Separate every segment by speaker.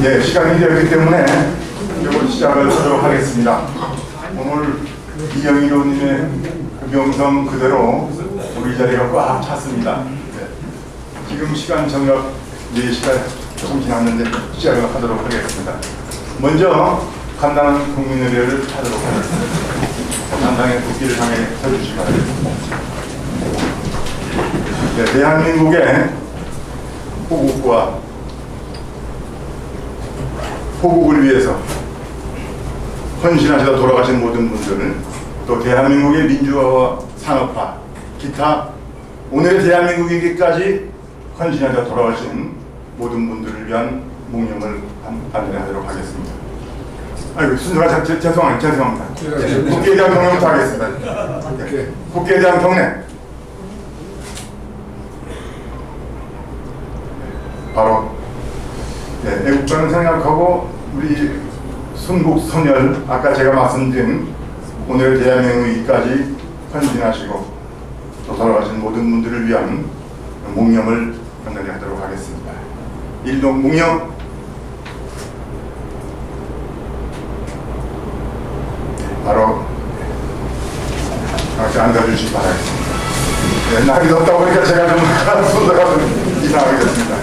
Speaker 1: 예, 시간이 되었기 때문에 이걸 시작을 하도록 하겠습니다. 오늘 이영희 의원님의 그 명성 그대로 우리 자리가 꽉 찼습니다. 네. 지금 시간 저녁 4시가 조금 지났는데 시작을 하도록 하겠습니다. 먼저 간단한 국민의례를 하도록 하겠습니다. 단상의 국기를 향해 서주시기 바랍니다. 네, 대한민국의 호국과 호국을 위해서 헌신하시다 돌아가신 모든 분들, 또 대한민국의 민주화와 산업화, 기타 오늘의 대한민국이기까지 헌신하다 돌아가신 모든 분들을 위한 묵념을 안내하도록 하겠습니다. 아이고, 순서가 죄송합니다. 국기에 대한 경례부터 하겠습니다. 국기에 대한 경례. 바로 애국가를 생각하고 우리 순국선열, 아까 제가 말씀드린 오늘 대한민국까지 헌신하시고 또 돌아가신 모든 분들을 위한 묵념을 건너하도록 하겠습니다. 일동 묵념. 바로 같이 앉아주시기 바라겠습니다. 네, 날이 덥다 보니까 제가 좀 손도가 좀 이상하게 됐습니다.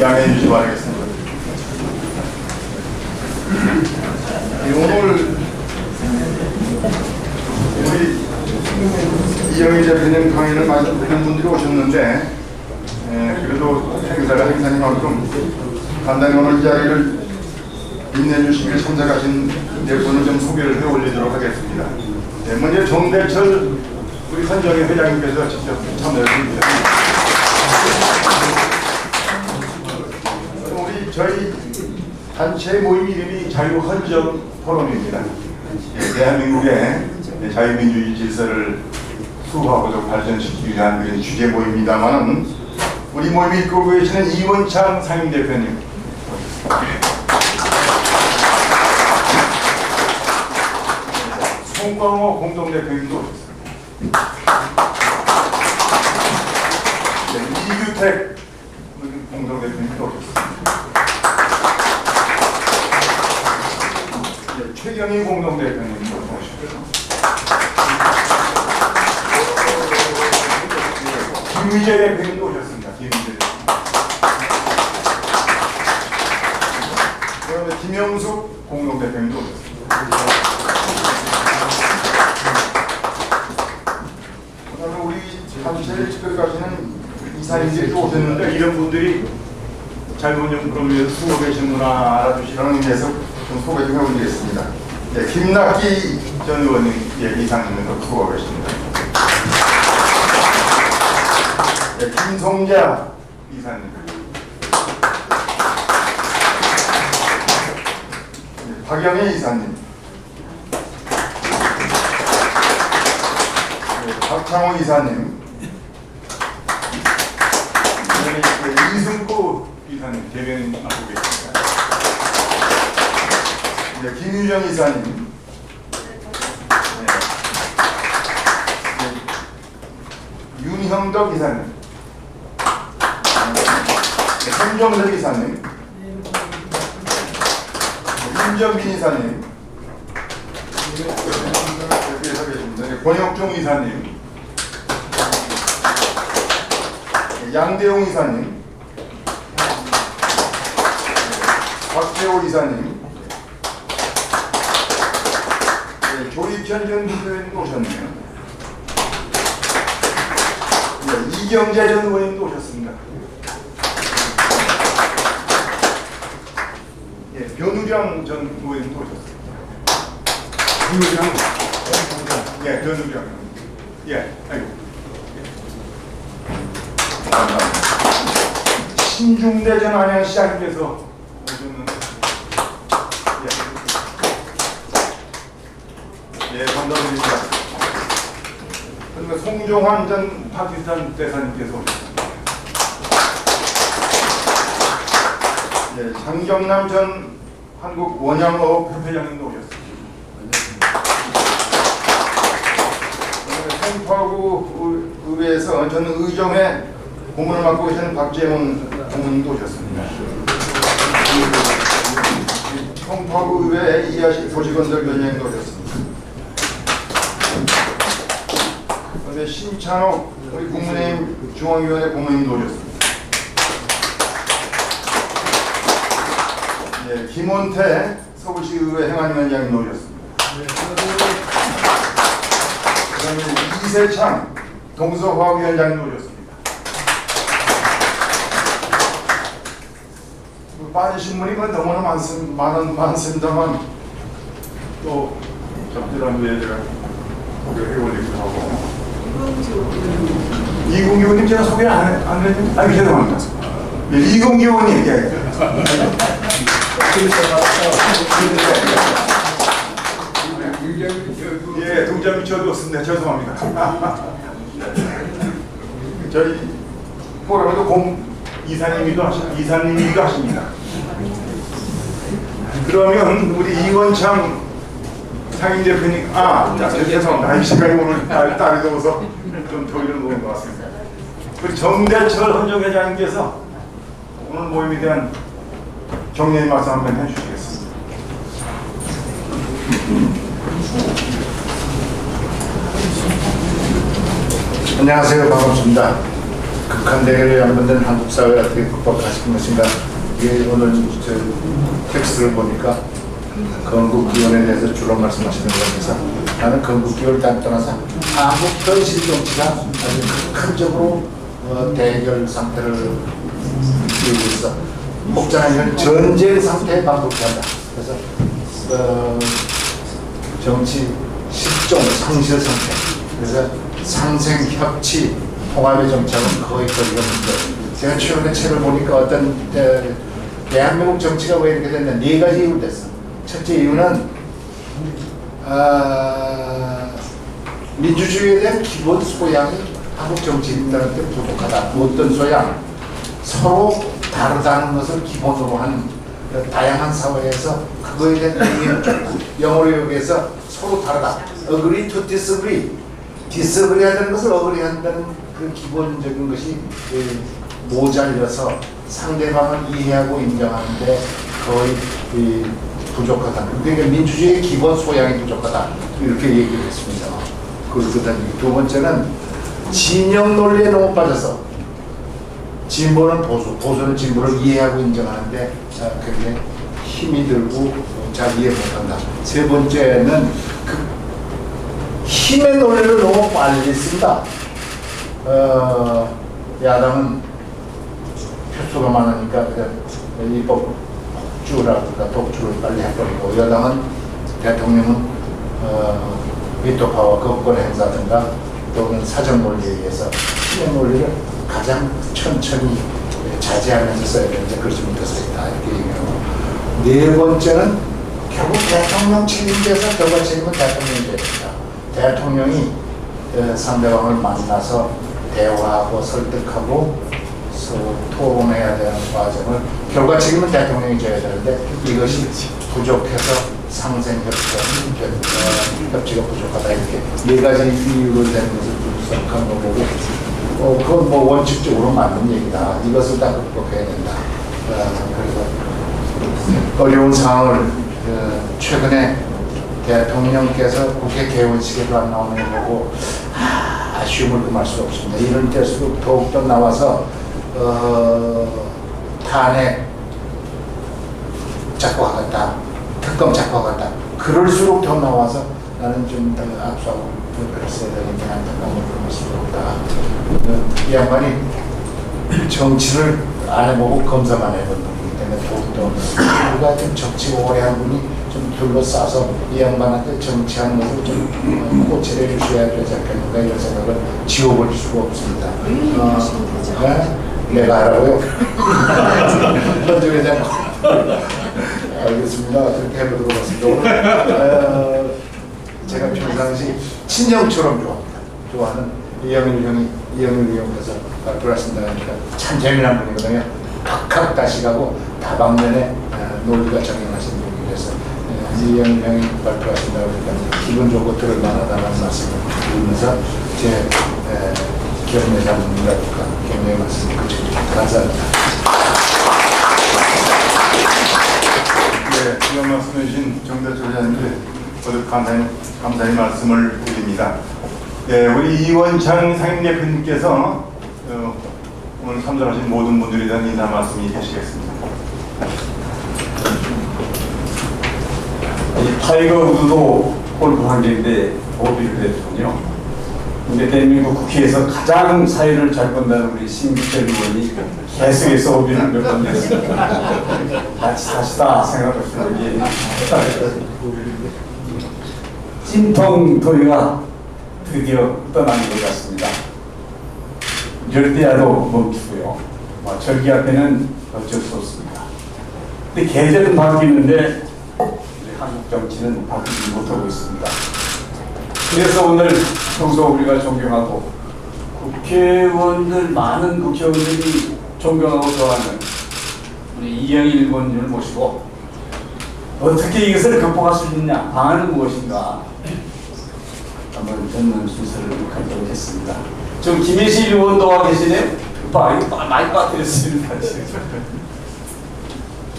Speaker 1: 양해해 주시기 바라겠습니다. 오늘 우리 이영희 대표님 강의를 많은 분들이 오셨는데, 그래도 행사가 행사인 만큼 간단히 오늘 이 자리를 빛내주시길 참석하신 네 분을 좀 소개를 해 올리도록 하겠습니다. 먼저 정대철 우리 선정의 회장님께서 직접 참여해 주십니다. 우리 저희 단체 모임 이름이 자유헌정 포럼입니다. 대한민국의 자유민주주의 질서를 수호하고 발전시키기 위한 그런 주제 모임입니다만, 우리 모임이 이끌고 계시는 이원창 상임대표님, 송광호 공동대표님도 오셨습니다. 이규택 공동대표님도 오셨습니다. 최경희 공동대표님도 오셨고요. 김위재 대표님도 오셨습니다. 김위재. 그다음에 김영숙 공동대표님도 오셨습니다. 그다음에 우리 단체를 지켜가시는 이사님들도 오셨는데, 이런 분들이 잘못 좀 그런 위해서 수고 계시구나 알아주시라는 의미에서 좀 소개 좀 해드리겠습니다. 네, 김낙기 전 의원님, 이사님도 수고 계십니다. 네, 김성자 이사님, 네, 박영희 이사님, 네, 박창호 이사님, 네, 이승구 이사님 대변인 맡고 계십니다. 네, 김유정 이사님, 네, 윤형덕 이사님, 네, 손정석 이사님, 네, 윤정빈 이사님, 네, 권혁종 이사님, 네, 양대용 이사님, 네, 박재호 이사님, 조립현 전 대표님도 오셨네요. 네, 이경재 전 의원님도 오셨습니다. 예, 변우령 전 의원님도 오셨습니다. 변우령? 예, 변우령. 예, 아이고. 감사합니다. 신중대 전 안양시장님께서 오셨는데, 예, 감사드립니다. 그리고 송종환 전 파키스탄 대사님께서 오셨습니다. 예, 장경남 전 한국 원양어업 협회장님도 오셨습니다. 송파구 의회에서 저는 의정회 고문을 맡고 계시는 박재문 고문님도 오셨습니다.
Speaker 2: 송파구의회 이하식 도지건설 변형이 노렸습니다. 그다음에 신찬호 우리 국민의힘 중앙위원회 고문이 노렸습니다. 예, 김원태 서울시의회 행안위원장이 노렸습니다. 그다음에 이세창 동서화학위원장이 노렸습니다. 빠지신 분이 너무나 많습니다만 또 적절한 왜 제가 소개를 해올리기도 하고 이공기 의원님 제가 소개 안 했는데 아니 죄송합니다. 예, 이공기 의원님 예, 동작 미쳐두었습니다. 죄송합니다. 저희 포럼에도 이사님이기도 하십니다. 그러면 우리 이원창 상임대표님, 죄송합니다. 이 시간이 오늘 딸이 더워서 좀 더위를 먹은 것 같습니다. 우리 정대철 헌정회장님께서 오늘 모임에 대한 격려의 말씀 한번 해주시겠습니다.
Speaker 3: 안녕하세요. 반갑습니다. 극한 대결에 양분된 한국 사회를 어떻게 극복하실 것인가. 이게 오늘 텍스트를 보니까 건국기원에 대해서 주로 말씀하시는 것 같아서 나는 건국기원을 떠나서 한국 현실 정치가 아주 극한적으로 대결 상태를 이루고 있어. 혹자는 전쟁 상태에 반복해야 한다. 그래서 정치 실종 상실 상태. 그래서 상생 협치 통합의 정책은 거의 거리가 없는데 제가 최근에 책을 보니까 어떤 대한민국 정치가 왜 이렇게 됐냐 네 가지 이유로 됐어. 첫째 이유는 민주주의에 대한 기본 소양이 한국 정치인들한테 부족하다. 어떤 소양? 서로 다르다는 것을 기본으로 한 다양한 사회에서 그거에 대한 영어로 여기에서 서로 다르다. Agree to disagree. 디스그리 하는 것을 어그리 한다는 그 기본적인 것이 모자라서 상대방을 이해하고 인정하는데 거의 부족하다. 그러니까 민주주의의 기본 소양이 부족하다. 이렇게 얘기를 했습니다. 그다음에 두 번째는 진영 논리에 너무 빠져서 진보는 보수, 보수는 진보를 이해하고 인정하는데 그게 힘이 들고 잘 이해 못한다. 세 번째는 힘의 논리를 너무 빨리 씁니다. 야당은 표수가 많으니까 입법 폭주라든가 독주를 빨리 해버리고 여당은 대통령은 비토 파워 거부권 행사든가 또는 사정 논리에 의해서 힘의 논리를 가장 천천히 자제하면서 써야 되는데 그렇지 못해서 있다 이렇게 얘기하고 네 번째는 결국 대통령 책임져서 결과 책임은 대통령이 됩니다. 대통령이 상대방을 만나서 대화하고 설득하고 토론해야 되는 과정을 결과 책임은 대통령이 져야 되는데 이것이 부족해서 협치가 부족하다 이렇게 네 가지 이유로 되는 것을 분석한 거 보고 그건 뭐 원칙적으로 맞는 얘기다. 이것을 다 극복해야 된다. 그래서 어려운 상황을 최근에 대통령께서 국회 개원식에도 안 나오는 거 보고 아쉬움을 금할 수 없습니다. 이런 때일수록 더욱더 나와서 탄핵 잡고 가겠다, 특검 잡고 가겠다. 그럴수록 더 나와서 나는 좀 더 앞서고 그랬어야 되는데 안타까움을 금할 수 없다. 이 양반이 정치를 안 해보고 검사만 해본 분이기 때문에 더욱더 우리가 좀 정치 오래 한 분이 좀 둘러싸서 이 양반한테 정치하는 것을 좀 고치해 주셔야 되지 않겠는가 이런 생각을 지워버릴 수가 없습니다. 내가 하라고요? 현재 알겠습니다. 그렇게 해보도록 하겠습니다. 오늘 제가 평상시 친형처럼 좋아하는 이영일 형께서 발표하신다니까 참 재미난 분이거든요. 각각 다시가고 다방면에 논리가 정형하신 분이라서 이영일 형이 발표하신다고 하니까 기분 좋고 들을 만하다는 말씀을 드리면서 제 격려자분이라든가 격려의 말씀을 그치고 감사합니다.
Speaker 1: 네, 지금은 말씀해 주신 정대철 회장님께 거듭 감사의 말씀을 드립니다. 예, 우리 이원창 상임대표님께서 오늘 참석하신 모든 분들에 대한 인사 말씀이 계시겠습니다.
Speaker 4: 이 타이거 우드도 골프 관계인데 오비를 했군요. 근데 대한민국 국회에서 가장 사회를 잘 본다는 우리 심기철 의원이 계속해서 오비를 몇 번 했습니다. 같이 사시다 생각하시는 게 찜통 도의가 드디어 떠나는 것 같습니다. 열대야도 멈추고요. 절기 앞에는 어쩔 수 없습니다. 근데 계절은 바뀌는데 한국 정치는 바뀌지 못하고 있습니다. 그래서 오늘 평소 우리가 존경하고 국회의원들, 많은 국회의원들이 존경하고 좋아하는 우리 이영일 의원님을 모시고 어떻게 이것을 극복할 수 있느냐, 방안은 무엇인가 한번 듣는 순서를 갖도록 했습니다. 지금 김혜실 의원도 와 계시네요. 이거 많이 빠뜨렸습니다.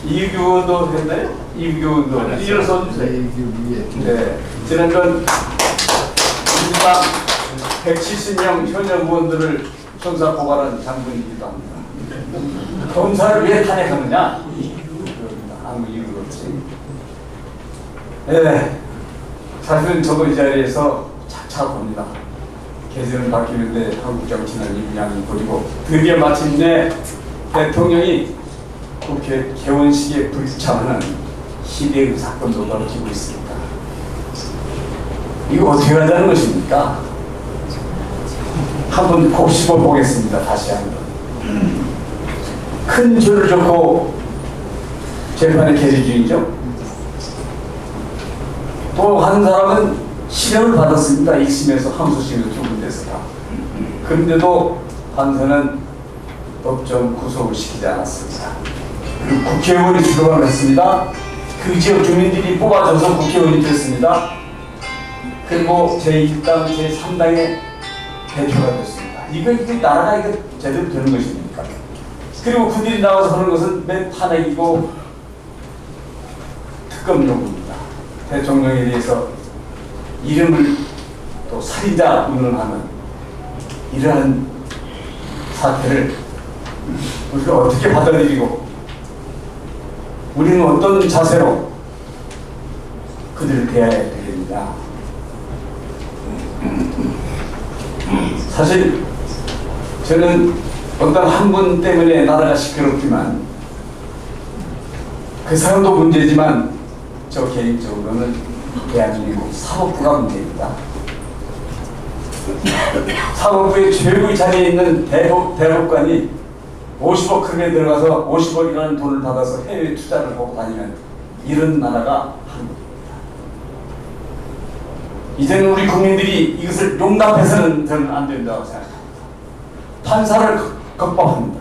Speaker 4: 이규 의원도 했나요? 이규 의원도 일어서 주세요. 네, 지난번 민주당 170명 현역 의원들을 형사 고발한 장군이기도 합니다. 검사를 왜 탄핵하느냐? 아무 이유가 없지. 네, 사실은 저도 이 자리에서 차차 봅니다. 계절은 바뀌는데 한국 정치는 이양이 보이고 드디어 마침내 대통령이 국회 개원식에 불참하는 희대의 사건도 벌어지고 있습니다. 이거 어떻게 하자는 것입니까? 한번 곱씹어 보겠습니다. 다시 한번. 큰 죄를 졌고 재판의 계리주의죠. 또 한 사람은 실형을 받았습니다. 1심에서 항소심에서 처분됐습니다. 그런데도 판사는 법정 구속을 시키지 않았습니다. 그리고 국회의원이 출범을 했습니다. 그 지역 주민들이 뽑아줘서 국회의원이 됐습니다. 그리고 제1당, 제3당의 대표가 됐습니다. 이거 나라가 이거 제대로 되는 것입니까? 그리고 그들이 나와서 하는 것은 맨 탄핵이고 특검 요구입니다. 대통령에 대해서 이름을 또 살인자 운운하는 이러한 사태를 우리가 어떻게 받아들이고 우리는 어떤 자세로 그들을 대해야 되겠느냐. 사실 저는 어떤 한 분 때문에 나라가 시끄럽지만 그 사람도 문제지만 저 개인적으로는 대한민국 사법부가 문제입니다. 사법부의 최고의 자리에 있는 대법관이 50억 크게 들어가서 50억이라는 돈을 받아서 해외 투자를 하고 다니는 이런 나라가 한국입니다. 이제는 우리 국민들이 이것을 용납해서는 저는 안 된다고 생각합니다. 판사를 겁박합니다.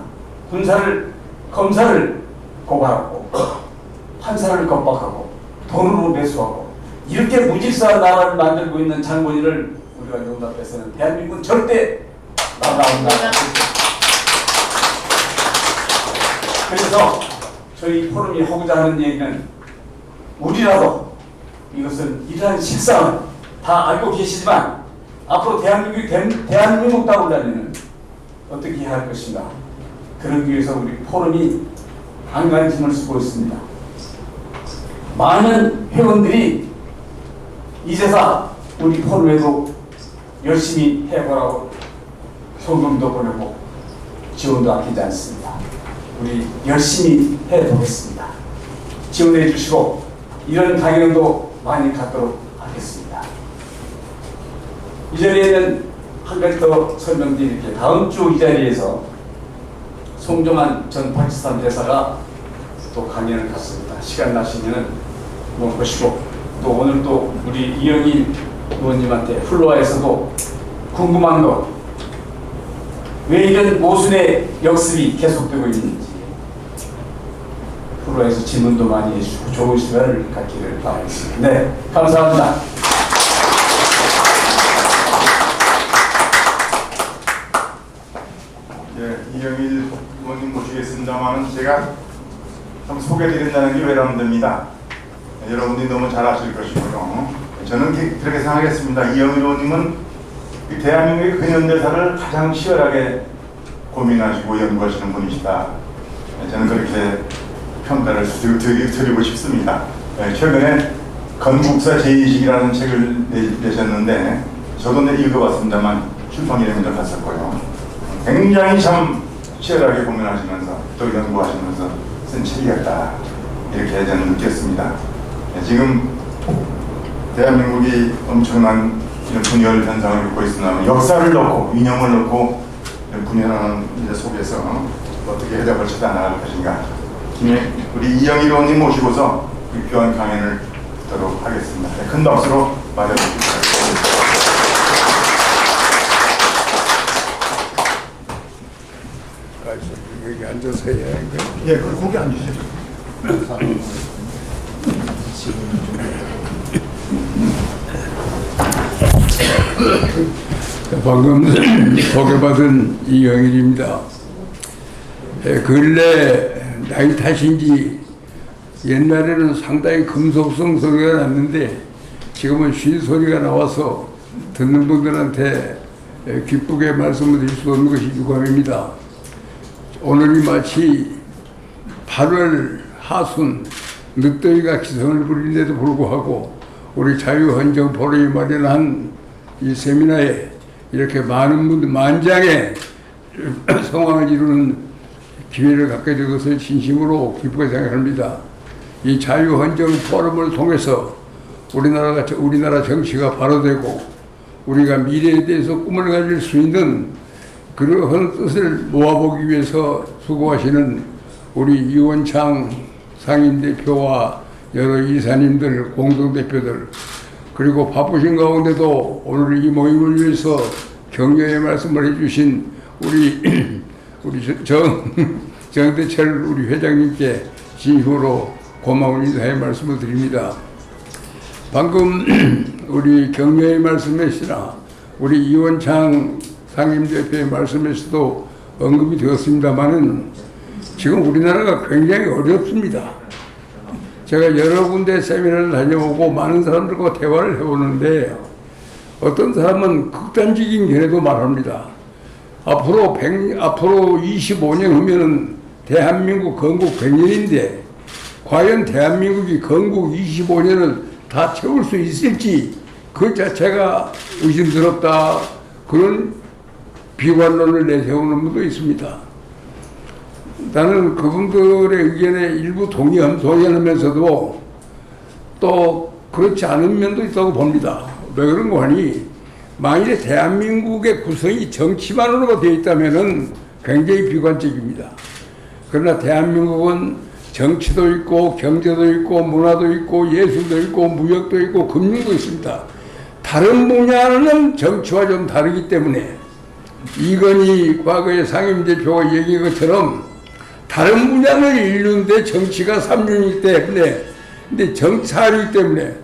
Speaker 4: 검사를 고발하고 판사를 겁박하고 돈으로 매수하고 이렇게 무질서한 나라를 만들고 있는 장본인을 우리가 용납해서는 대한민국은 절대 나가온다. 그래서 저희 포럼이 하고자 하는 얘기는 우리라도 이것은 이러한 실상을 다 알고 계시지만 앞으로 대한민국 다우려면 어떻게 해야 할 것인가. 그러기 위해서 우리 포럼이 안간힘을 힘을 쓰고 있습니다. 많은 회원들이 이제서 우리 포럼에도 열심히 해보라고 성금도 보내고 지원도 아끼지 않습니다. 우리 열심히 해보겠습니다. 지원해 주시고 이런 강연도 많이 갖도록 하겠습니다. 이 자리에는 한 가지 더 설명드릴게요. 다음 주 이 자리에서 송정환 전 파키스탄 대사가 또 강연을 갖습니다. 시간 나시면은 한번 보시고 또 오늘 또 우리 이영일 의원님한테 플로아에서도 궁금한 거 왜 이런 모순의 역습이 계속되고 있는지 플로아에서 질문도 많이 해주시고 좋은 시간을 갖기를 바라겠습니다. 네, 감사합니다.
Speaker 1: 예, 이영일 의원님 모시겠습니다만 제가 좀 소개드린다는 게 외람됩니다. 여러분들이 너무 잘 아실 것이고요. 저는 그렇게 생각했습니다. 이영일 의원님은 대한민국의 근현대사를 가장 치열하게 고민하시고 연구하시는 분이시다. 저는 그렇게 평가를 드리고 싶습니다. 최근에 건국사 제2식이라는 책을 내셨는데 저도 읽어봤습니다만 출판기념회를 갔었고요. 굉장히 참 치열하게 고민하시면서 또 연구하시면서 쓴 책이었다. 이렇게 저는 느꼈습니다. 지금 대한민국이 엄청난 분열 현상을 겪고 있으나 역사를 넣고 이념을 넣고 분열하는 속에서 어떻게 해답을 찾아나갈 것인가. 우리 이영일 의원님 모시고서 귀한 강연을 듣도록 하겠습니다. 큰 박수로 맞아주십시오.
Speaker 5: 여기 앉아서 해야 하는 거예요.
Speaker 1: 예, 거기 앉으세요.
Speaker 5: 방금 소개받은 이영일입니다. 근래 나이 탓인지 옛날에는 상당히 금속성 소리가 났는데 지금은 쉰 소리가 나와서 듣는 분들한테 기쁘게 말씀을 드릴 수 없는 것이 유감입니다. 오늘이 마치 8월 하순 늦더위가 기승을 부리는데도 불구하고 우리 자유헌정 포럼이 마련한 이 세미나에 이렇게 많은 분들 만장의 성황을 이루는 기회를 갖게 된 것을 진심으로 기쁘게 생각합니다. 이 자유헌정 포럼을 통해서 우리나라 정치가 바로 되고 우리가 미래에 대해서 꿈을 가질 수 있는 그러한 뜻을 모아보기 위해서 수고하시는 우리 이원창 상임대표와 여러 이사님들, 공동대표들, 그리고 바쁘신 가운데도 오늘 이 모임을 위해서 격려의 말씀을 해주신 우리 정대철 우리 회장님께 진심으로 고마운 인사의 말씀을 드립니다. 방금 우리 격려의 말씀에서나 우리 이원창 상임대표의 말씀에서도 언급이 되었습니다만은 지금 우리나라가 굉장히 어렵습니다. 제가 여러 군데 세미나를 다녀오고 많은 사람들과 대화를 해보는데 어떤 사람은 극단적인 견해도 말합니다. 앞으로 25년 후면은 대한민국 건국 100년인데 과연 대한민국이 건국 25년을 다 채울 수 있을지 그 자체가 의심스럽다. 그런 비관론을 내세우는 분도 있습니다. 나는 그분들의 의견에 일부 동의하면서도 또 그렇지 않은 면도 있다고 봅니다. 왜 그런 거 하니 만일에 대한민국의 구성이 정치만으로 되어 있다면 굉장히 비관적입니다. 그러나 대한민국은 정치도 있고 경제도 있고 문화도 있고 예술도 있고 무역도 있고 금융도 있습니다. 다른 분야는 정치와 좀 다르기 때문에 이건희 과거의 상임대표가 얘기한 것처럼 다른 분야는 인류인데 정치가 3륜이기 때문에 근데 정치하기 때문에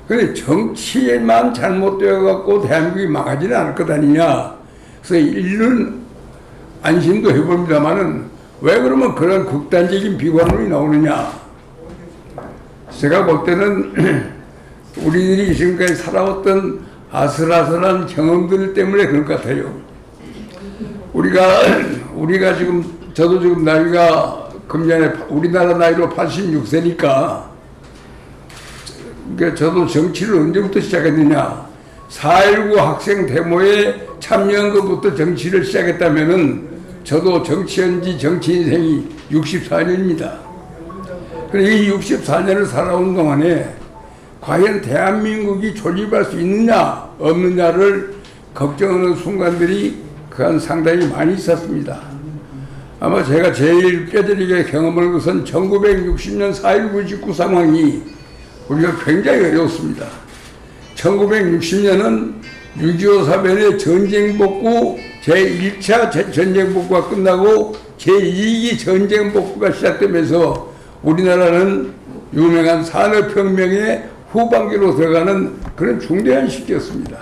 Speaker 5: 근데 정치에만 잘못되어 갖고 대한민국이 망하지는 않을 것 아니냐. 그래서 일륜 안심도 해봅니다만은 왜 그러면 그런 극단적인 비관론이 나오느냐. 제가 볼 때는 우리들이 지금까지 살아왔던 아슬아슬한 경험들 때문에 그럴 것 같아요. 우리가 지금 저도 지금 나이가 금년에 우리나라 나이로 86세니까 그러니까 저도 정치를 언제부터 시작했느냐. 4.19 학생 데모에 참여한 것부터 정치를 시작했다면은 저도 정치한 지 정치 인생이 64년입니다. 그래서 이 64년을 살아온 동안에 과연 대한민국이 존립할 수 있느냐 없느냐를 걱정하는 순간들이 그간 상당히 많이 있었습니다. 아마 제가 제일 뼈저리게 경험한 것은 1960년 4.19 직후 상황이 우리가 굉장히 어려웠습니다. 1960년은 6.25 사변의 전쟁 복구 제1차 전쟁 복구가 끝나고 제2기 전쟁 복구가 시작되면서 우리나라는 유명한 산업혁명의 후반기로 들어가는 그런 중대한 시기였습니다.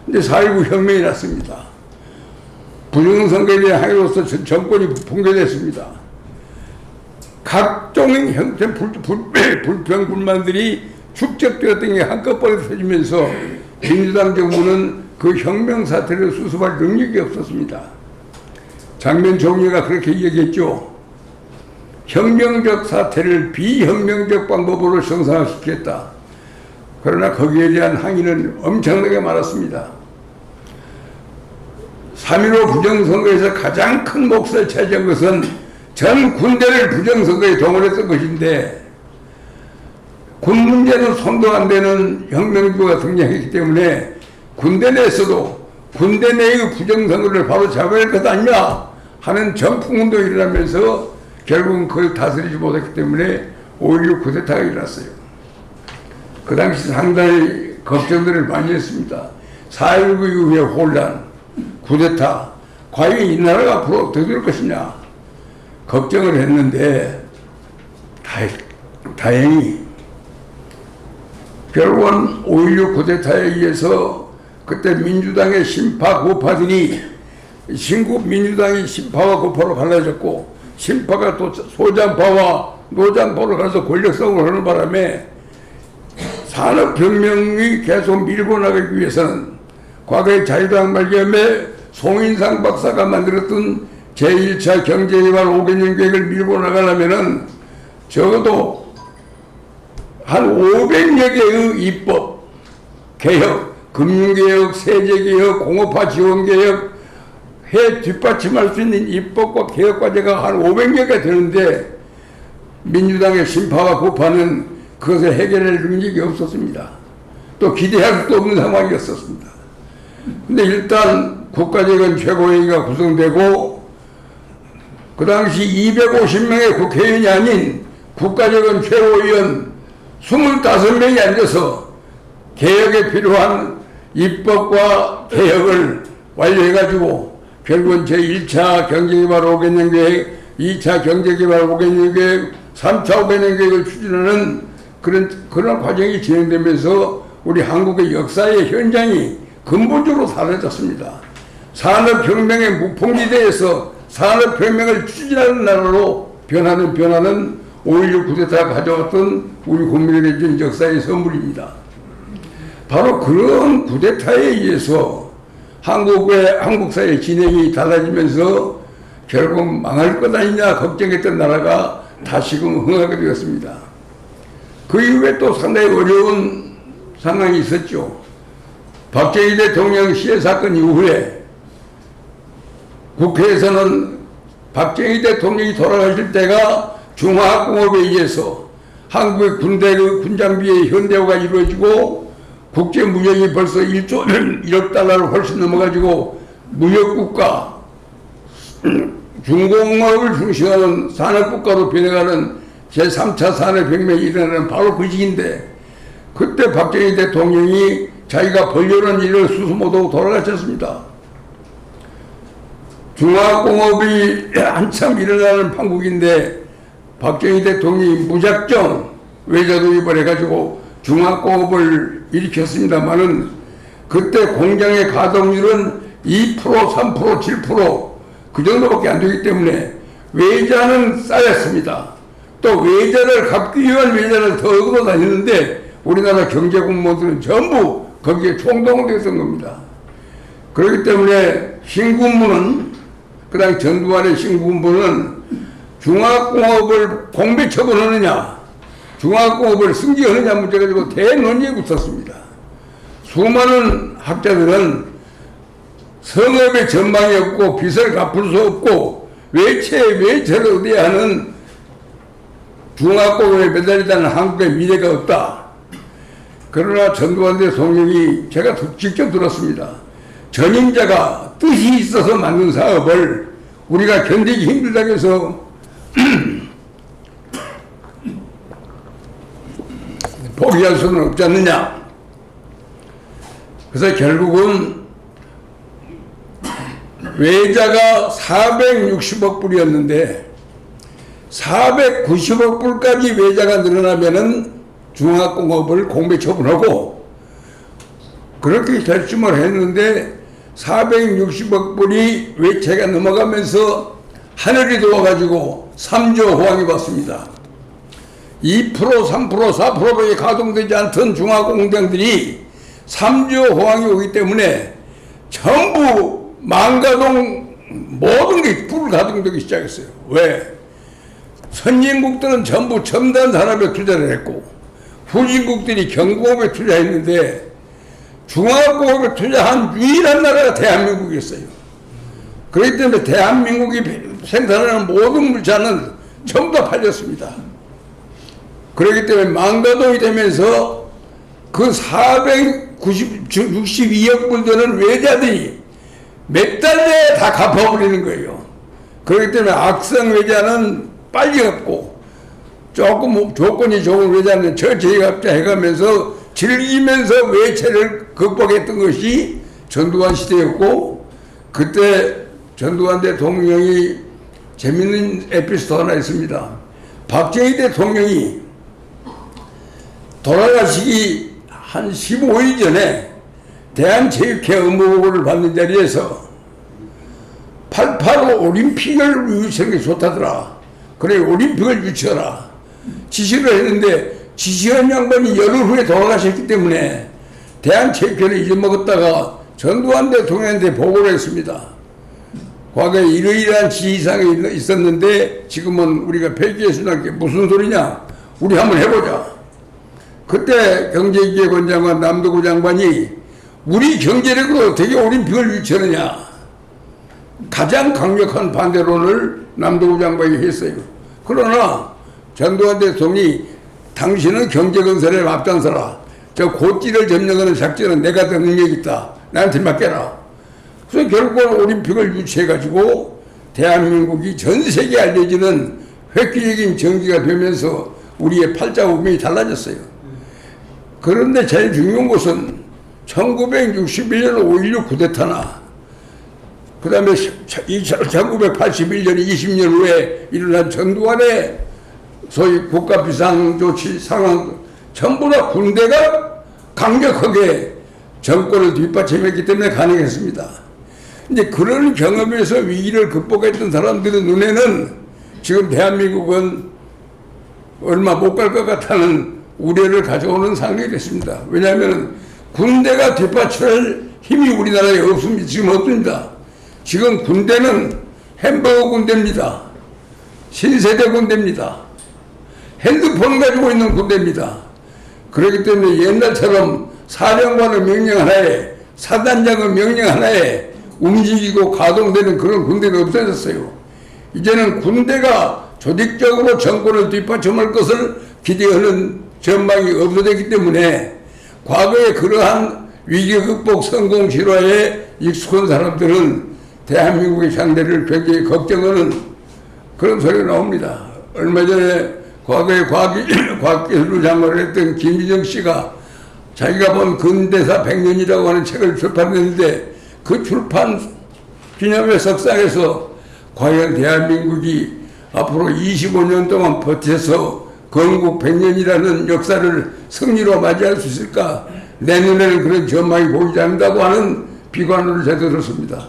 Speaker 5: 근데 4.19 혁명이 났습니다. 부정선거에 대한 항의로서 정권이 붕괴됐습니다. 각종 형태 불평 불만들이 축적되었던 게 한꺼번에 터지면서 민주당 정부는 그 혁명 사태를 수습할 능력이 없었습니다. 장면 총리가 그렇게 얘기했죠. 혁명적 사태를 비혁명적 방법으로 정상화시켰다. 그러나 거기에 대한 항의는 엄청나게 많았습니다. 3.15 부정선거에서 가장 큰 몫을 차지한 것은 전 군대를 부정선거에 동원했던 것인데 군 문제는 손도 안 되는 혁명주가 등장했기 때문에 군대 내에서도 군대 내의 부정선거를 바로 잡아야 할 것 아니냐 하는 정풍운동이 일어나면서 결국은 그걸 다스리지 못했기 때문에 5.16 쿠데타가 일어났어요. 그 당시 상당히 걱정들을 많이 했습니다. 4.19 이후의 혼란, 쿠데타, 과연 이 나라가 앞으로 어떻게 될 것이냐 걱정을 했는데 다행히 결국은 5.16 쿠데타에 의해서 그때 민주당의 신파 고파들이 민주당이 신파와 고파로 갈라졌고 신파가 또 소장파와 노장파로 가서 권력싸움을 하는 바람에 산업혁명이 계속 밀고 나가기 위해서는 과거에 자유당 말기암에 송인상 박사가 만들었던 제1차 경제개발 5개년 계획을 밀고 나가려면은 적어도 한 500여 개의 입법, 개혁, 금융개혁, 세제개혁, 공업화 지원개혁 해 뒷받침할 수 있는 입법과 개혁 과제가 한 500여 개 되는데 민주당의 신파와 고파는 그것을 해결할 능력이 없었습니다. 또 기대할 수도 없는 상황이었었습니다. 근데 일단 국가재건 최고회의가 구성되고 그 당시 250명의 국회의원이 아닌 국가재건 최고위원 25명이 앉아서 개혁에 필요한 입법과 개혁을 완료해가지고 결국은 제1차 경제개발 5개년 계획, 2차 경제개발 5개년 계획, 3차 5개년 계획을 추진하는 그런 과정이 진행되면서 우리 한국의 역사의 현장이 근본적으로 달라졌습니다. 산업혁명의 무풍지대에서 산업혁명을 추진하는 나라로 변하는 5.16 쿠데타가 가져왔던 우리 국민에게 준 역사의 선물입니다. 바로 그런 쿠데타에 의해서 한국 사회의 진행이 달라지면서 결국 망할 것 아니냐 걱정했던 나라가 다시금 흥하게 되었습니다. 그 이후에 또 상당히 어려운 상황이 있었죠. 박정희 대통령 시해 사건 이후에 국회에서는 박정희 대통령이 돌아가실 때가 중화학공업에 의해서 한국의 군대의 군장비의 현대화가 이루어지고 국제무역이 벌써 1조 1억 달러를 훨씬 넘어가지고 무역국가, 중공업을 중시하는 산업국가로 변해가는 제3차 산업혁명이 일어나는 바로 그 시기인데 그때 박정희 대통령이 자기가 벌려놓은 일을 수수 못하고 돌아가셨습니다. 중화공업이 한참 일어나는 판국인데 박정희 대통령이 무작정 외자 도입을 해가지고 중화공업을 일으켰습니다만은 그때 공장의 가동률은 2%, 3%, 7% 그 정도밖에 안 되기 때문에 외자는 쌓였습니다. 또 외자를 갚기 위한 외자를 더 얻어 다녔는데 우리나라 경제공무원들은 전부 거기에 총동원됐던 겁니다. 그렇기 때문에 신군부는 그 당시 전두환의 신군부는 중화공업을 공배 처분하느냐 중화공업을 승계하느냐 문제 가지고 대논의에 붙었습니다. 수많은 학자들은 성업의 전망이 없고 빚을 갚을 수 없고 외채를 얻어야 하는 중화공업에 매달리다는 한국의 미래가 없다. 그러나 전두환 대통령이 제가 직접 들었습니다. 전임자가 뜻이 있어서 만든 사업을 우리가 견디기 힘들다고 해서 포기할 수는 없지 않느냐. 그래서 결국은 외자가 460억 불이었는데 490억 불까지 외자가 늘어나면은 중화공업을 공배 처분하고 그렇게 결심을 했는데 460억 불이 외채가 넘어가면서 하늘이 도와가지고 3조 호황이 받습니다. 2%, 3%, 4%밖에 가동되지 않던 중화공장들이 3조 호황이 오기 때문에 전부 망가동 모든 게 불가동되기 시작했어요. 왜? 선진국들은 전부 첨단 산업에 투자를 했고 후진국들이 경공업에 투자했는데 중화공업에 투자한 유일한 나라가 대한민국이었어요. 그렇기 때문에 대한민국이 생산하는 모든 물자는 전부 다 팔렸습니다. 그렇기 때문에 망가동이 되면서 그 462억 불 되는 외자들이 몇 달 내에 다 갚아버리는 거예요. 그렇기 때문에 악성 외자는 빨리 갚고 조금 조건이 좋은 외자는 저제값자 해가면서 즐기면서 외채를 극복했던 것이 전두환 시대였고, 그때 전두환 대통령이 재밌는 에피소드 하나 있습니다. 박정희 대통령이 돌아가시기 한 15일 전에 대한체육회 업무보고를 받는 자리에서 88 올림픽을 유치하는 게 좋다더라. 그래, 올림픽을 유치하라. 지시를 했는데 지시한 양반이 열흘 후에 돌아가셨기 때문에 대한체육회를 잊어먹었다가 전두환 대통령한테 보고를 했습니다. 과거에 이러이러한 지시사항이 있었는데 지금은 우리가 폐기했으나 그게 무슨 소리냐? 우리 한번 해보자. 그때 경제기획원 장관 남도구 장관이 우리 경제력으로 어떻게 올림픽을 유치하느냐? 가장 강력한 반대론을 남도구 장관이 했어요. 그러나 전두환 대통령이 당신은 경제건설에 앞장서라. 저 고띠를 점령하는 작전은 내가 더 능력 있다. 나한테 맡겨라. 그래서 결국은 올림픽을 유치해가지고 대한민국이 전 세계에 알려지는 획기적인 정기가 되면서 우리의 팔자 운명이 달라졌어요. 그런데 제일 중요한 것은 1961년 5.16 쿠데타나 그 다음에 1981년 20년 후에 일어난 전두환의 소위 국가 비상조치 상황 전부 다 군대가 강력하게 정권을 뒷받침했기 때문에 가능했습니다. 이제 그런 경험에서 위기를 극복했던 사람들의 눈에는 지금 대한민국은 얼마 못 갈 것 같다는 우려를 가져오는 상황이 됐습니다. 왜냐하면 군대가 뒷받침할 힘이 우리나라에 없습니다. 지금 없습니다. 지금 군대는 햄버거 군대입니다. 신세대 군대입니다. 핸드폰 가지고 있는 군대입니다. 그렇기 때문에 옛날처럼 사령관의 명령 하나에 사단장의 명령 하나에 움직이고 가동되는 그런 군대는 없어졌어요. 이제는 군대가 조직적으로 정권을 뒷받침할 것을 기대하는 전망이 없어졌기 때문에 과거에 그러한 위기 극복 성공 실화에 익숙한 사람들은 대한민국의 상대를 굉장히 걱정하는 그런 소리가 나옵니다. 얼마 전에 과거에 과학기술부 장관을 했던 김기정 씨가 자기가 본 근대사 100년이라고 하는 책을 출판했는데 그 출판 기념회 석상에서 과연 대한민국이 앞으로 25년 동안 버텨서 건국 100년이라는 역사를 승리로 맞이할 수 있을까? 내 눈에는 그런 전망이 보이지 않는다고 하는 비관을 제가 들었습니다.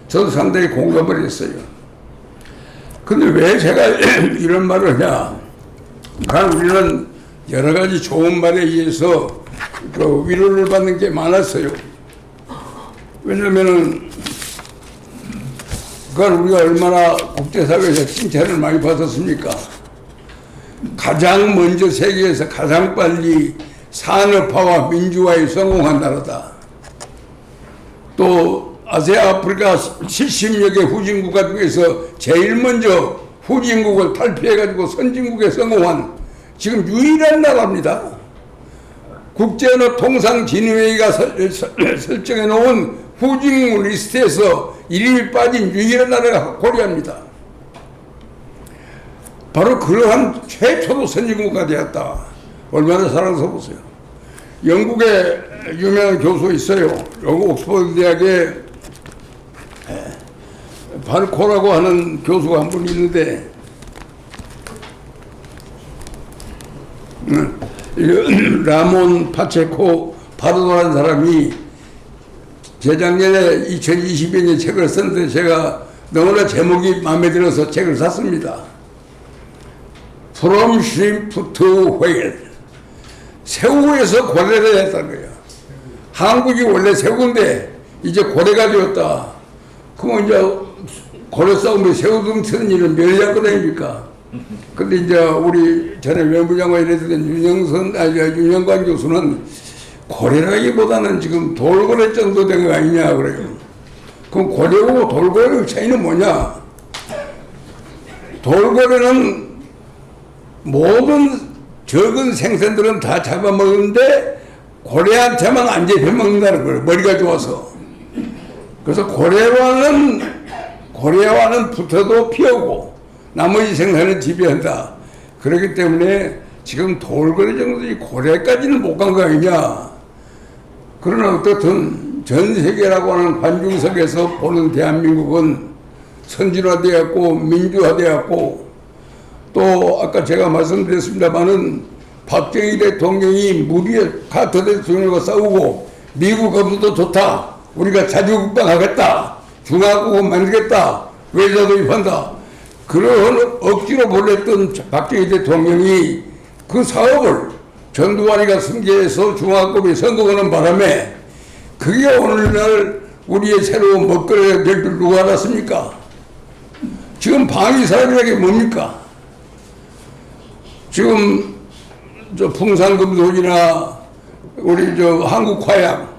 Speaker 5: 저도 상당히 공감을 했어요. 근데 왜 제가 이런 말을 하냐? 우리는 여러 가지 좋은 말에 의해서 그 위로를 받는 게 많았어요. 왜냐면은 그건 우리가 얼마나 국제사회에서 칭찬을 많이 받았습니까? 가장 먼저 세계에서 가장 빨리 산업화와 민주화에 성공한 나라다. 또 아시아 아프리카 70여 개 후진국가 중에서 제일 먼저 후진국을 탈피해가지고 선진국에 성공한 지금 유일한 나라입니다. 국제언어통상진흥회의가 설정해 놓은 후진국 리스트에서 이름이 빠진 유일한 나라가 코리아입니다. 바로 그러한 최초로 선진국가 되었다. 얼마나 사랑스러우세요. 영국에 유명한 교수 있어요. 영국 옥스퍼드 대학에 발코라고 하는 교수가 한 분 있는데 라몬 파체코 파르도라는 사람이 재작년에 2020년에 책을 썼는데 제가 너무나 제목이 마음에 들어서 책을 샀습니다. From shrimp to whale. 새우에서 고래를 했다는 거예요. 한국이 원래 새우인데 이제 고래가 되었다. 그러면 이제 고래 싸움에 새우등 치는 일은 멸리학거든입니까? 근데 이제 우리 전에 외무장관 이랬던 윤영관 교수는 고래라기보다는 지금 돌고래 정도 된 거 아니냐 그래요. 그럼 고래하고 돌고래의 차이는 뭐냐? 돌고래는 모든 적은 생선들은 다 잡아먹는데 고래한테만 안 잡혀먹는다는 거예요. 머리가 좋아서. 그래서 고래와는 붙어도 피하고 나머지 생선은 지배한다. 그렇기 때문에 지금 돌고래 정도지 고래까지는 못 간 거 아니냐. 그러나 어떻든 전 세계라고 하는 관중석에서 보는 대한민국은 선진화되었고 민주화되었고 또 아까 제가 말씀드렸습니다마는 박정희 대통령이 무리에 카터 대통령과 싸우고 미국 없어도 좋다. 우리가 자주국방하겠다. 중화국을 만들겠다. 외자 도입한다. 그런 억지로 보냈던 박정희 대통령이 그 사업을 전두환이가 승계해서 중화국에 선거하는 바람에 그게 오늘날 우리의 새로운 먹거리가 될 줄 누가 알았습니까? 지금 방위사업이라는 게 뭡니까? 지금 저 풍산금속이나 우리 저 한국화약,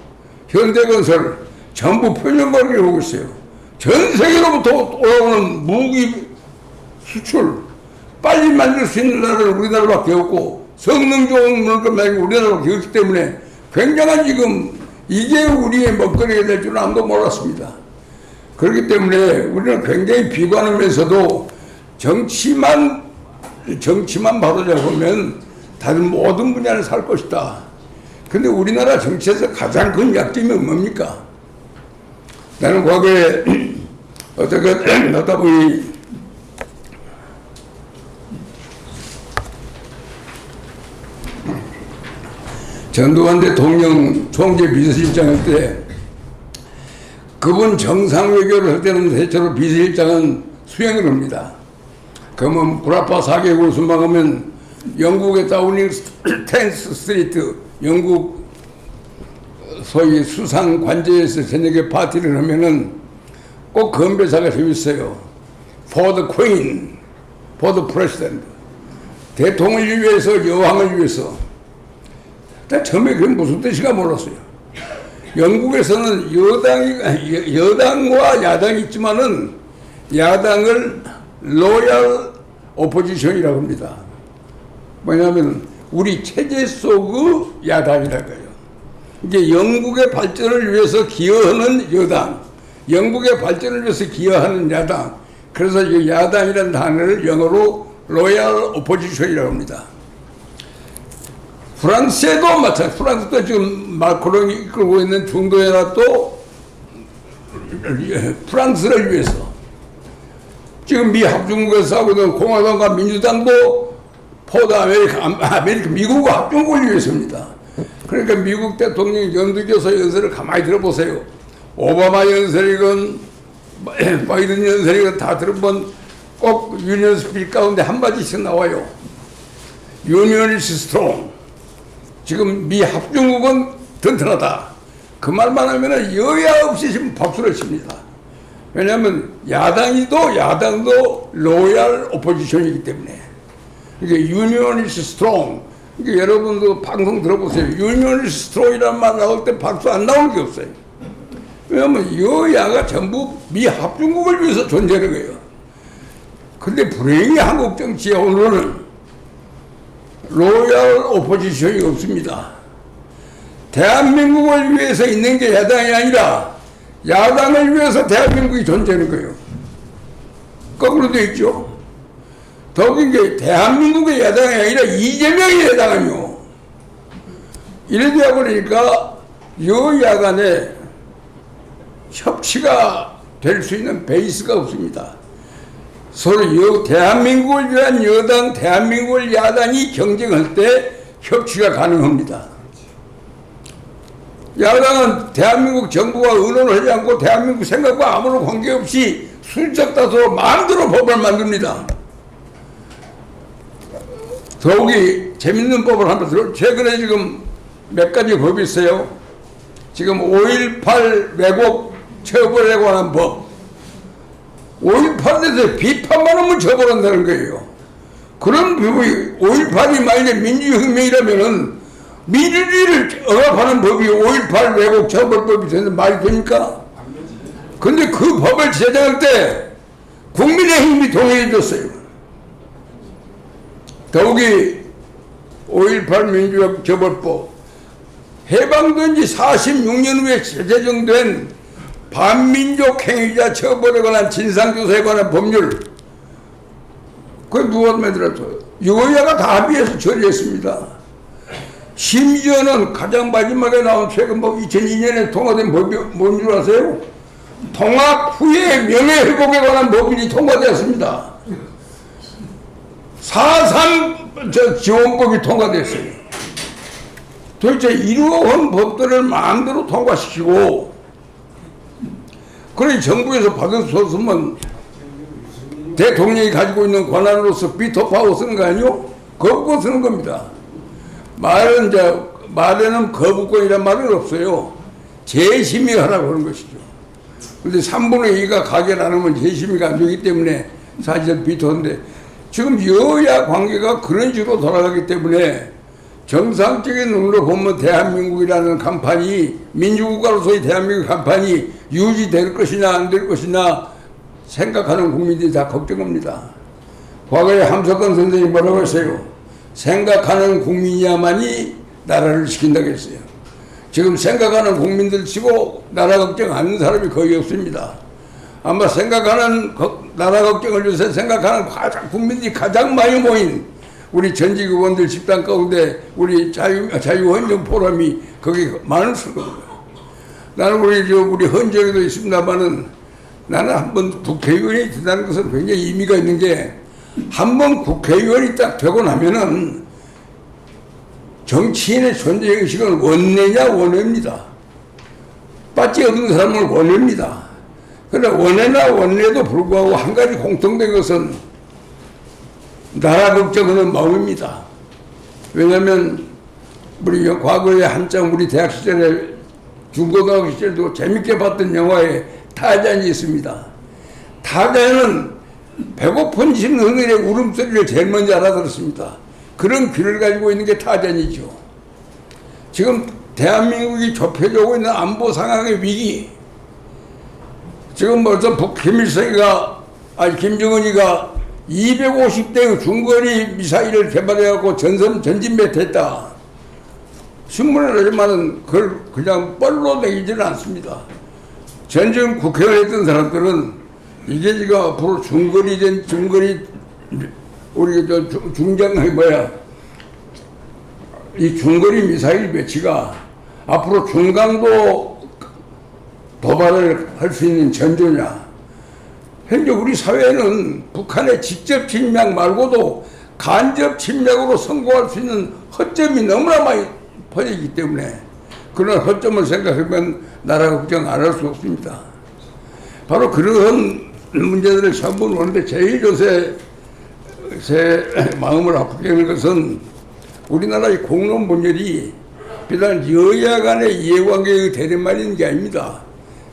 Speaker 5: 현대건설 전부 표준관계를 오고 있어요. 전 세계로부터 올라오는 무기 수출 빨리 만들 수 있는 나라는 우리나라밖에 없고 성능 좋은 물건 말고 우리나라밖에 없기 때문에 굉장한 지금 이게 우리의 먹거리가 될 줄은 아무도 몰랐습니다. 그렇기 때문에 우리는 굉장히 비관하면서도 정치만 바로 잡으면 다른 모든 분야를 살 것이다. 근데 우리나라 정치에서 가장 큰 약점이 뭡니까? 나는 과거에 어떻게 하다 보니 전두환 대통령 총재 비서실장일 때 그분 정상 외교를 할 때는 대체로 비서실장은 수행을 합니다. 그러면 구라파 4개국을 순방하면 영국의 다우닝 10th 스트리트 영국 소위 수상 관제에서 저녁에 파티를 하면은 꼭 건배사가 재밌어요. For the Queen, for the President. 대통령을 위해서, 여왕을 위해서. 처음에 그게 무슨 뜻인가 몰랐어요. 영국에서는 여당과 야당이 있지만은 야당을 로얄 오포지션이라고 합니다. 뭐냐면 우리 체제 속의 야당이라고요. 이게 영국의 발전을 위해서 기여하는 여당, 영국의 발전을 위해서 기여하는 야당. 그래서 이 야당이라는 단어를 영어로 로얄 오포지션이라고 합니다. 프랑스에도 마찬가지. 프랑스도 지금 마크롱이 이끌고 있는 중도연합도 프랑스를 위해서 지금 미 합중국에서 싸우고 있는 공화당과 민주당도 포드 아메리카 미국과 합중국을 위해서입니다. 그러니까 미국 대통령 연두교서 연설을 가만히 들어보세요. 오바마 연설이건 바이든 연설이건 다 들어보면 꼭 유니언 스피치 가운데 한마디씩 나와요. 유니언 is strong. 지금 미 합중국은 튼튼하다. 그 말만 하면 여야 없이 지금 박수를 칩니다. 왜냐하면 야당도 로얄 오포지션이기 때문에. 이게 유니언 is strong. 이게 여러분도 방송 들어보세요. 유니언 is strong이라는 말 나올 때 박수 안 나올 게 없어요. 왜냐하면 여야가 전부 미 합중국을 위해서 존재하는 거예요. 근데 불행히 한국 정치에 오늘은 로얄 오포지션이 없습니다. 대한민국을 위해서 있는 게 야당이 아니라 야당을 위해서 대한민국이 존재하는 거예요. 거꾸로 되어 있죠. 더욱이 게 대한민국의 야당이 아니라 이재명의 야당 아니요. 이래야 그러니까 여야 간에 협치가 될 수 있는 베이스가 없습니다. 서로 대한민국을 위한 여당, 대한민국을 야당이 경쟁할 때 협치가 가능합니다. 야당은 대한민국 정부와 의논을 하지 않고 대한민국 생각과 아무런 관계없이 순적 다수로 마음대로 법을 만듭니다. 더욱이 재밌는 법을 한번 들어. 최근에 지금 몇 가지 법이 있어요. 지금 5.18 왜곡 처벌에 관한 법. 5.18에 대해서 비판만 하면 처벌한다는 거예요. 그런 법이 5.18이 만약에 민주혁명이라면은 민주주의를 억압하는 법이 5.18 왜곡 처벌법이 되는 말이 됩니까? 근데 그 법을 제정할 때 국민의힘이 동의해 줬어요. 더욱이 5.18 민주적 처벌법 해방된 지 46년 후에 제정된 반민족 행위자 처벌에 관한 진상조사에 관한 법률 그걸 누가 만들었어요? 여야가 다 합의해서 처리했습니다. 심지어는 가장 마지막에 나온 최근 법 2002년에 통과된 법이 뭔 줄 아세요? 통합 후에 명예회복에 관한 법이 통과되었습니다. 4.3 지원법이 통과됐어요. 도대체 이러한 법들을 마음대로 통과시키고 그래 정부에서 받을 수 없으면 대통령이 가지고 있는 권한으로서 비토파워 쓰는 거 아니요? 거부권 쓰는 겁니다. 말에는 거부권이란 말은 없어요. 재심의하라고 하는 것이죠. 그런데 3분의 2가 가결 안 하면 재심의가 안 되기 때문에 사실 비토인데 지금 여야 관계가 그런 식으로 돌아가기 때문에 정상적인 눈으로 보면 대한민국이라는 간판이 민주국가로서의 대한민국 간판이 유지될 것이냐 안 될 것이냐 생각하는 국민들이 다 걱정합니다. 과거에 함석헌 선생님이 뭐라고 했어요? 생각하는 국민이야만이 나라를 지킨다고 했어요. 지금 생각하는 국민들 치고 나라 걱정하는 사람이 거의 없습니다. 아마 생각하는 나라 걱정을 요새 생각하는 국민들이 가장 많이 모인 우리 전직 의원들 집단 가운데 우리 자유헌정 포럼이 거기 많을 수가 없어요. 나는 우리 헌정에도 있습니다만은 나는 한번 국회의원이 된다는 것은 굉장히 의미가 있는 게 한번 국회의원이 딱 되고 나면은 정치인의 존재의식은 원내냐 원외입니다. 빠지 없는 사람을 원외입니다. 그러나 원외나 원내도 불구하고 한 가지 공통된 것은 나라 걱정하는 마음입니다. 왜냐하면 우리 과거에 한참 우리 대학 시절에 중고등학교 시절도 재밌게 봤던 영화에 타잔이 있습니다. 타잔은 배고픈 심성들의 울음소리를 제일 먼저 알아들었습니다. 그런 귀를 가지고 있는 게 타잔이죠. 지금 대한민국이 좁혀지고 있는 안보 상황의 위기, 지금 벌써 김정은이가 250대의 중거리 미사일을 개발해갖고 전진배했다. 신문에 나지만은 그걸 그냥 뻘로 내기지는 않습니다. 전전 국회의원 했던 사람들은 이게 지금 앞으로 중거리 우리 이 중거리 미사일 배치가 앞으로 중강도 도발을 할 수 있는 전조냐. 현재 우리 사회는 북한의 직접 침략 말고도 간접 침략으로 성공할 수 있는 허점이 너무나 많이 퍼지기 때문에 그런 허점을 생각하면 나라 걱정 안 할 수 없습니다. 바로 그런 문제들을 전부 보는데 제일 요새 제 마음을 아프게 하는 것은 우리나라의 공론 분열이 비단 여야 간의 이해관계의 대립만인 게 아닙니다.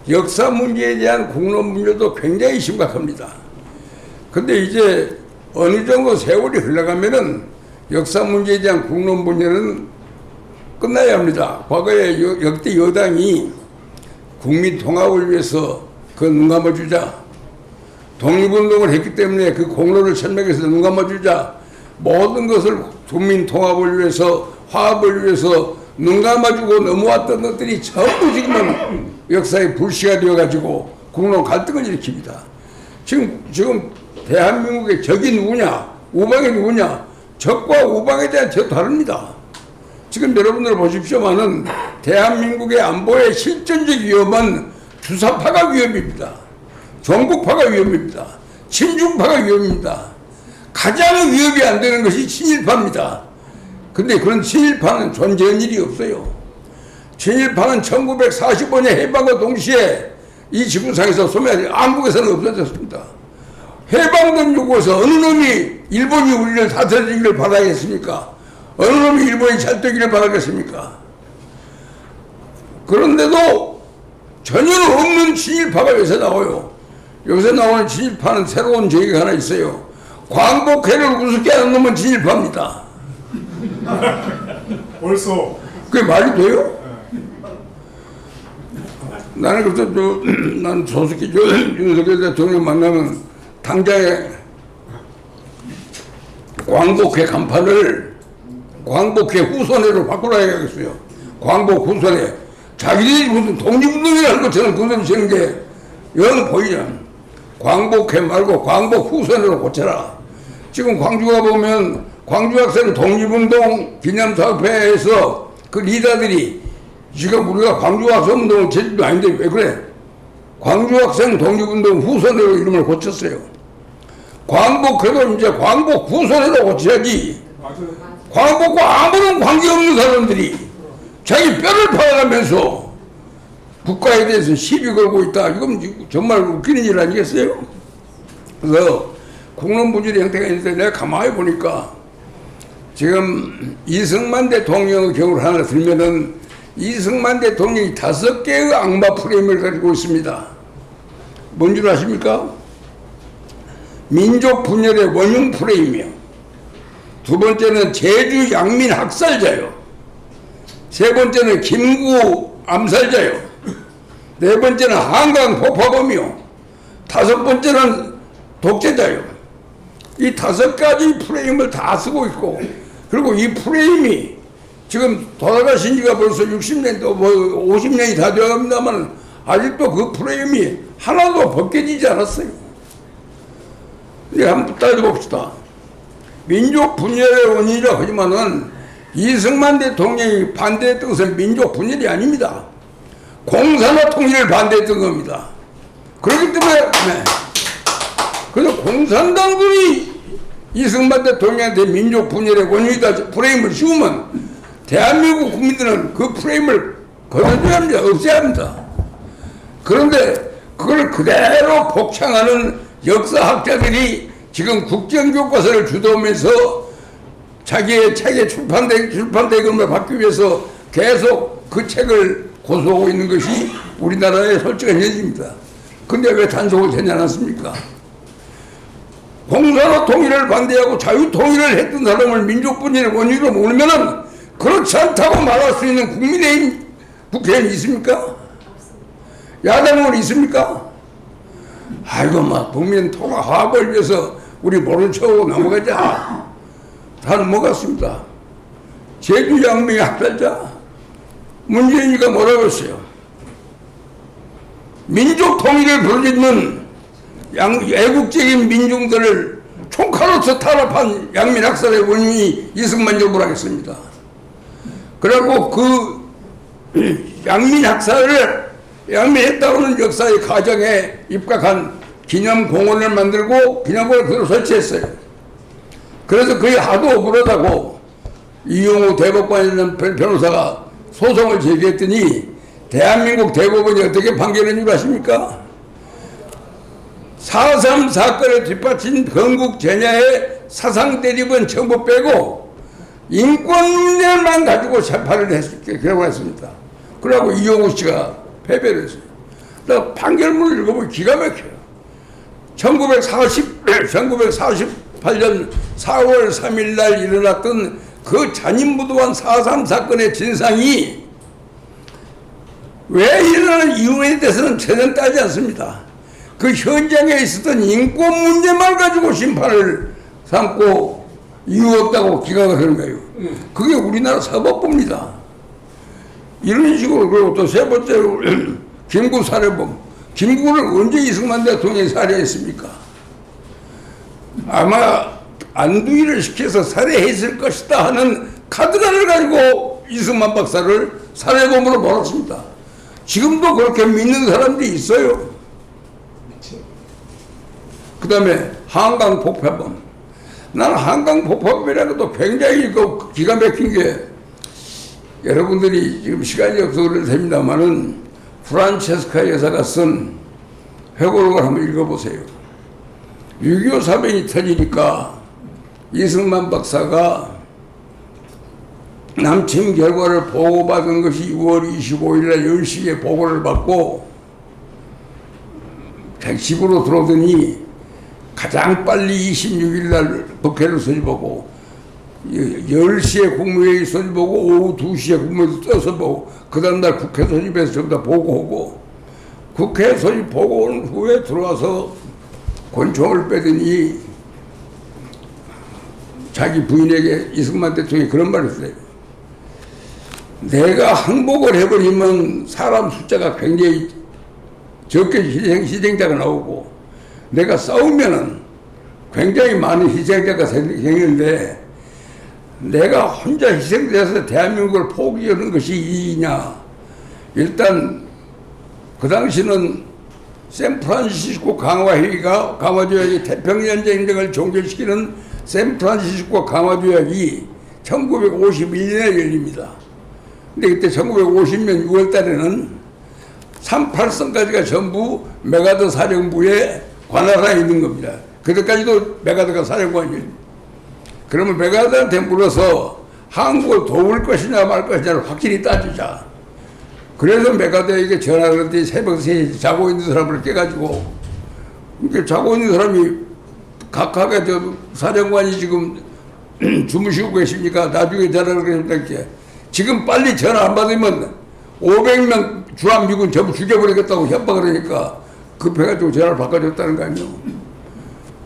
Speaker 5: 역사 문제에 대한 공론 분열도 굉장히 심각합니다. 근데 이제 어느 정도 세월이 흘러가면은 역사 문제에 대한 공론 분열은 끝나야 합니다. 과거에 역대 여당이 국민 통합을 위해서 눈 감아주자, 독립운동을 했기 때문에 그 공로를 천명해서 눈 감아주자, 모든 것을 국민 통합을 위해서, 화합을 위해서 눈 감아주고 넘어왔던 것들이 전부 지금은 역사의 불씨가 되어가지고 국론 갈등을 일으킵니다. 지금 대한민국의 적이 누구냐, 우방이 누구냐, 적과 우방에 대한 저 다릅니다. 지금 여러분들 보십시오만은 대한민국의 안보의 실전적 위험은 주사파가 위험입니다. 종북파가 위험입니다. 친중파가 위험입니다. 가장 위협이 안 되는 것이 친일파입니다. 근데 그런 친일파는 존재한 일이 없어요. 친일파는 1945년 해방과 동시에 이 지구상에서 소멸이 한국에서는 없어졌습니다. 해방된 요구에서 어느 놈이 일본이 우리를 다스리기를 바라겠습니까? 어느 놈이 일본이 잘 되기를 바라겠습니까? 그런데도 전혀 없는 친일파가 여기서 나와요. 여기서 나오는 친일파는 새로운 저기가 하나 있어요. 광복회를 우습게 하는 놈은 친일파입니다.
Speaker 2: 벌써
Speaker 5: 그게 말이 돼요? 나는 그래서 난 조숙희 윤석열 대통령 만나면 당장에 광복회 간판을 광복회 후손회로 바꾸라야겠어요. 광복 후손회. 자기들이 무슨 독립운동이라는 것처럼 그놈이 쓰는 게 영 보이냐. 광복회 말고 광복 후손회로 고쳐라. 지금 광주 가보면 광주 학생 독립운동 기념사업회에서 그 리더들이 지금 우리가 광주 학생 운동을 제주도 아닌데 왜 그래? 광주 학생 독립운동 후손회로 이름을 고쳤어요. 광복회도 이제 광복 후손회로 고쳐야지. 광복과 아무런 관계없는 사람들이 자기 뼈를 파가면서 국가에 대해서 시비 걸고 있다. 이건 정말 웃기는 일 아니겠어요? 그래서 국론부주의 형태가 있는데 내가 가만히 보니까 지금 이승만 대통령의 경우를 하나 들면은 이승만 대통령이 5개의 악마 프레임을 가지고 있습니다. 뭔 줄 아십니까? 민족 분열의 원흉 프레임이요. 두 번째는 제주 양민 학살자요. 세 번째는 김구 암살자요. 네 번째는 한강 폭파범이요. 다섯 번째는 독재자요. 이 5가지 프레임을 다 쓰고 있고, 그리고 이 프레임이 지금 돌아가신 지가 벌써 60년 또 뭐 50년이 다 되어갑니다만 아직도 그 프레임이 하나도 벗겨지지 않았어요. 이제 한번 따져봅시다. 민족 분열의 원인이라고 하지만은 이승만 대통령이 반대했던 것은 민족 분열이 아닙니다. 공산화 통일을 반대했던 겁니다. 그렇기 때문에 그래서 공산당들이 이승만 대통령한테 민족 분열의 원인이다 프레임을 씌우면 대한민국 국민들은 그 프레임을 거둬줘야 합니다. 없애야 합니다. 그런데 그걸 그대로 복창하는 역사학자들이 지금 국정교과서를 주도하면서 자기의 책의 출판대금을 받기 위해서 계속 그 책을 고소하고 있는 것이 우리나라의 솔직한 현실입니다. 근데 왜 단속을 되지 않았습니까? 공산화 통일을 반대하고 자유통일을 했던 사람을 민족분열의 원인으로 모으면은 그렇지 않다고 말할 수 있는 국민의힘 국회의원이 있습니까? 야당은 있습니까? 아이고 막 국민 통화 화합을 위해서 우리 모른 척하고 넘어가자. 다 넘어갔습니다. 제주 양민의 학살자 문재인이가 뭐라고 했어요? 민족 통일을 부르짖는 애국적인 민중들을 총칼로서 탄압한 양민 학살의 원인이 이승만 정부라고 했습니다. 그리고 그 양민 학살을 양민했다고는 역사의 과정에 입각한 기념공원을 만들고 기념공원을 그대로 설치했어요. 그래서 그게 하도 억울하다고 이용우 대법관이라는 변호사가 소송을 제기했더니 대한민국 대법원이 어떻게 판결한 줄 아십니까? 4.3 사건에 뒷받친 건국 전야의 사상 대립은 전부 빼고 인권 문제만 가지고 재판을 했을게 그라고 했습니다. 그러고 이용우 씨가 패배를 했어요. 나 판결문을 읽어보면 기가 막혀요. 1948년 4월 3일 날 일어났던 그 잔인무도한 4.3 사건의 진상이 왜 일어나는 이유에 대해서는 전혀 따지지 않습니다. 그 현장에 있었던 인권 문제만 가지고 심판을 삼고 이유 없다고 기각을 하는 거예요. 그게 우리나라 사법부입니다. 이런 식으로. 그리고 또 세 번째로 김구 살해범. 김구를 언제 이승만 대통령이 살해했습니까? 아마 안두희를 시켜서 살해했을 것이다 하는 카드를 가지고 이승만 박사를 살해범으로 몰았습니다. 지금도 그렇게 믿는 사람들이 있어요. 그 다음에 한강 폭파범. 나는 한강 폭파범이라는 것도 굉장히 기가 막힌 게, 여러분들이 지금 시간이 없어서 그럴 6.25 사변이 터지니까 이승만 박사가 남침 결과를 보고받은 것이 6월 25일 날 10시에 보고를 받고 집으로 들어오더니 가장 빨리 26일 날 국회를 소집하고 10시에 국무회의 소집하고 오후 2시에 국무회의 떠서 보고 그 다음날 국회 소집해서 전부 다 보고하고 국회 소집 보고 온 후에 들어와서 권총을 빼더니 자기 부인에게 이승만 대통령이 그런 말을 했어요. 내가 항복을 해버리면 사람 숫자가 굉장히 적게 희생자가 나오고 내가 싸우면은 굉장히 많은 희생자가 생기는데 내가 혼자 희생돼서 대한민국을 포기하는 것이 이익이냐. 일단 그 당시는 샌프란시스코 강화회의가 강화조약이 태평양 전쟁을 종결시키는 샌프란시스코 강화조약이 1951년에 열립니다. 근데 그때 1950년 6월 달에는 38선까지가 전부 메가더 사령부의 관할하에 있는 겁니다. 그때까지도 메가더가 사령관이에요. 그러면 메가더한테 물어서 한국을 도울 것이냐 말 것이냐를 확실히 따지자. 그래서 메가더에게 전화를 했더니 새벽 3시 자고 있는 사람을 깨가지고 자고 있는 사람이 각하가 저 사령관이 지금 주무시고 계십니까? 나중에 전화를 했는데 지금 빨리 전화 안 받으면 500명 주한미군 전부 죽여버리겠다고 협박을 하니까 급해가지고 전화를 바꿔줬다는 거 아니에요.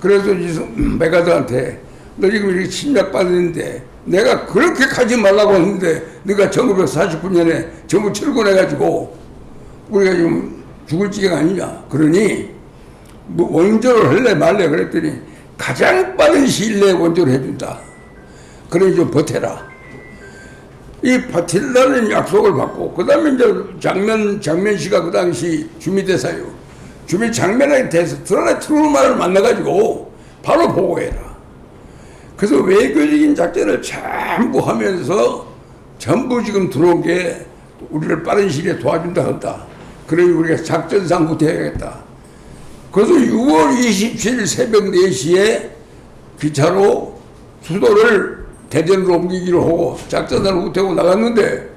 Speaker 5: 그래서 메가더한테 너 지금 이렇게 침략받았는데 내가 그렇게 가지 말라고 했는데 네가 1949년에 전부 철군해가지고 우리가 지금 죽을 지경 아니냐. 그러니 뭐 원조를 할래 말래 그랬더니 가장 빠른 시일 내에 원조를 해준다. 그러니 좀 버텨라. 이 버틸라는 약속을 받고 그 다음에 이제 장면 씨가 그 당시 주미대사요. 주미 장면에 대해서 트루만을 만나가지고 바로 보고해라. 그래서 외교적인 작전을 전부 하면서 전부 지금 들어온 게 우리를 빠른 시일에 도와준다 한다. 그러니 우리가 작전상 후퇴해야겠다. 그래서 6월 27일 새벽 4시에 기차로 수도를 대전으로 옮기기로 하고 작전을 후퇴하고 나갔는데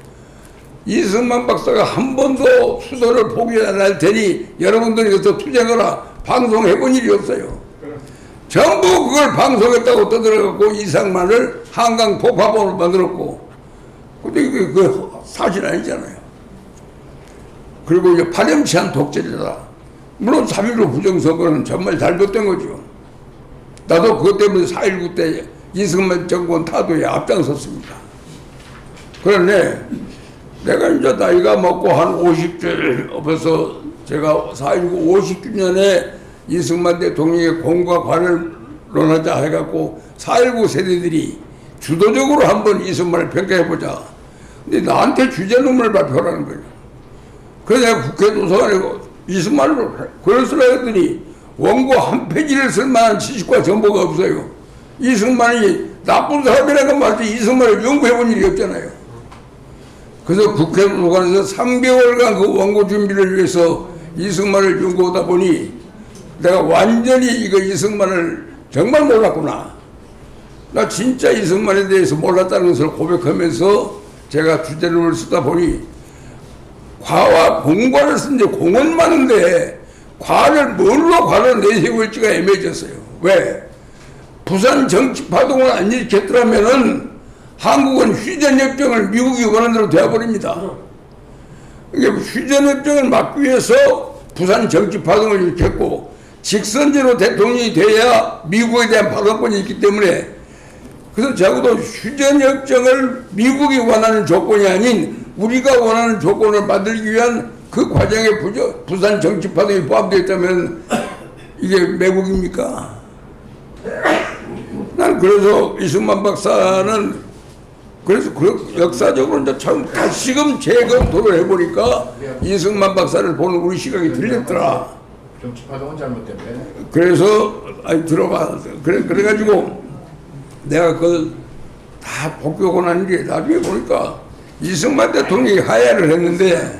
Speaker 5: 이승만 박사가 한 번도 수도를 포기 안 할 테니 여러분들이 여기서 투쟁하라 방송해본 일이 없어요. 전부 그걸 방송했다고 떠들어갖고 이승만을 한강 폭파범으로 만들었고 근데 그 사실 아니잖아요. 그리고 이제 파렴치한 독재자다. 물론 3.15 부정선거는 정말 잘못된 거죠. 나도 그것 때문에 4.19 때 이승만 정권 타도에 앞장섰습니다. 그런데 내가 이제 나이가 먹고 한 50절 벌써 제가 4.19 50주년에 이승만 대통령의 공과 관을 논하자 해갖고 4.19 세대들이 주도적으로 한번 이승만을 평가해보자. 근데 나한테 주제논문을 발표하라는 거예요. 그래서 내가 국회 도서관에 이승만을 글을 쓰라 했더니 원고 한 페이지를 쓸만한 지식과 정보가 없어요. 이승만이 나쁜 사람이라고 말지 이승만을 연구해본 일이 없잖아요. 그래서 국회 도서관에서 3개월간 그 원고 준비를 위해서 이승만을 연구하다 보니 내가 완전히 이거 이승만을 정말 몰랐구나. 나 진짜 이승만에 대해서 몰랐다는 것을 고백하면서 제가 주제를 쓰다 보니 과와 공과를 쓴데 공은 많은데 과를 뭘로 과를 내세울지가 애매해졌어요. 왜? 부산 정치 파동을 안 일으켰더라면은 한국은 휴전협정을 미국이 원하는 대로 되어버립니다. 그러니까 휴전협정을 막기 위해서 부산 정치 파동을 일으켰고 직선제로 대통령이 돼야 미국에 대한 파동권이 있기 때문에 그래서 적어도 휴전협정을 미국이 원하는 조건이 아닌 우리가 원하는 조건을 만들기 위한 그 과정에 부산 정치 파동이 포함되어 있다면 이게 매국입니까? 난 그래서 이승만 박사는 그래서 그 역사적으로 이제 참 다시금 재검토를 해보니까 이승만 박사를 보는 우리 시각이 틀렸더라.
Speaker 3: 정치파동은 잘못됐네.
Speaker 5: 그래서 아니 들어봐. 그래가지고 내가 그걸 다 복귀하고 난 뒤에 나중에 보니까 이승만 대통령이 하야를 했는데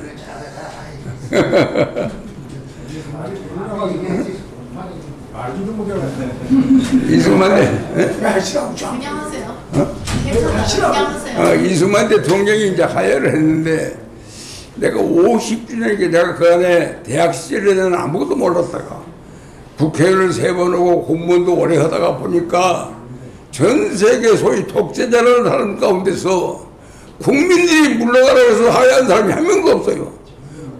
Speaker 5: 이승만
Speaker 6: 그냥 하세요. 괜찮아요. 그냥 하세요.
Speaker 5: 이승만 대통령이 이제 하야를 했는데 내가 50주년이니까 내가 그 안에 대학 시절에는 아무것도 몰랐다가 국회의원을 3번 오고 공무원도 오래 하다가 보니까 전 세계 소위 독재자라는 사람 가운데서 국민들이 물러가라고 해서 하야한 사람이 한 명도 없어요.